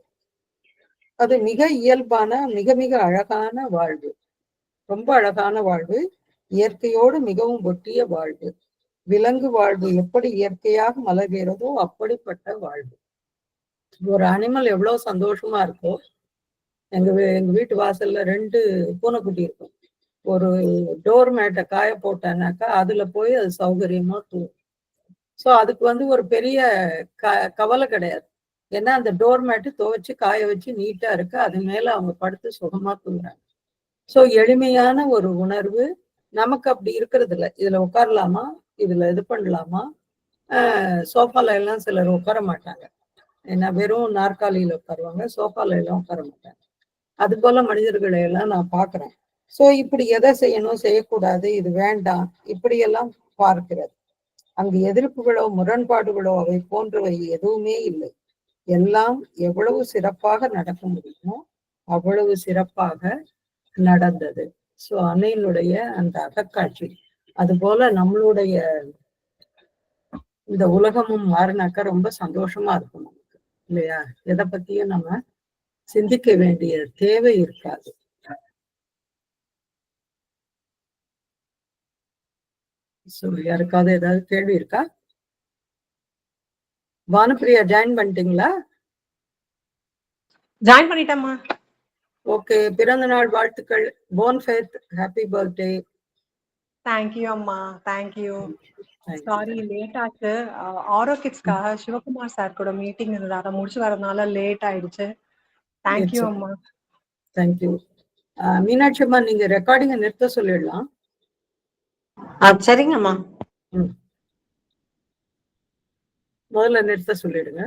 அது மிக இயல்பான மிக மிக அழகான வாழ்வு, ரொம்ப அழகான வாழ்வு, இயற்கையோடு மிகவும் ஒட்டிய வாழ்வு. விலங்கு வாழ்வு எப்படி இயற்கையாக மலர்கிறதோ அப்படிப்பட்ட வாழ்வு. ஒரு அனிமல் எவ்வளவு சந்தோஷமா இருக்கோ. எங்க வீட்டு வாசல்ல 2 பூனைக்குட்டி இருக்கும். ஒரு டோர் மேட்டை காய போட்டானாக்கா அதுல போய் அது சௌகரியமா தூங்கும். ஸோ அதுக்கு வந்து ஒரு பெரிய கவலை கிடையாது. ஏன்னா அந்த டோர் மேட்டு துவைச்சு காய வச்சு நீட்டா இருக்கு, அது மேல அவங்க படுத்து சுகமா தூங்குறாங்க. ஸோ எளிமையான ஒரு உணர்வு நமக்கு அப்படி இருக்கிறது இல்லை. இதுல உட்காரலாமா, இதுல இது பண்ணலாமா, சோஃபால எல்லாம் சிலர் உட்கார மாட்டாங்க. ஏன்னா வெறும் நாற்காலியில உட்காருவாங்க, சோஃபால எல்லாம் உட்கார மாட்டாங்க. அது போல மனிதர்களை எல்லாம் நான் பார்க்கிறேன். சோ இப்படி எதை செய்யணும், செய்யக்கூடாது, இது வேண்டாம், இப்படியெல்லாம் பார்க்கிறது. அங்கு எதிர்ப்புகளோ முரண்பாடுகளோ அவை போன்றவை எதுவுமே இல்லை. எல்லாம் எவ்வளவு சிறப்பாக நடக்க முடியுமோ அவ்வளவு சிறப்பாக நடந்தது. சோ அன்னையினுடைய அந்த அகக்காட்சி. அது போல நம்மளுடைய இந்த உலகமும் மாறினாக்கா ரொம்ப சந்தோஷமா இருக்கும் நமக்கு, இல்லையா? எதை பத்தியும் நம்ம சிந்திக்க வேண்டிய தேவை இருக்காது. சோ யாருக்காவது ஏதாவது கேள்வி இருக்கா? பானுப்பிரியா ஜாயின் பண்ணிட்டீங்களா? ஜாயின் பண்ணிட்டேம்மா. ஓகே, பிறந்த நாள் வாழ்த்துக்கள். Phone faith, happy birthday. Thank you அம்மா, தேங்க்யூ. சாரி லேட் ஆச்சு. ஆரோ கிட்ஸ்க்காக சிவகுமார் சார் கூட மீட்டிங் இருந்தது, அதை முடிச்சு வரதுனால லேட் ஆயிடுச்சு. தேங்க்யூ அம்மா. தேங்க்யூ. மீனாட்சி அம்மா, நீங்க ரெக்கார்டிங்க நிறுத்த சொல்லிடலாம். சரிங்கம்மா. முதல்ல நிறுத்த சொல்லிடுங்க.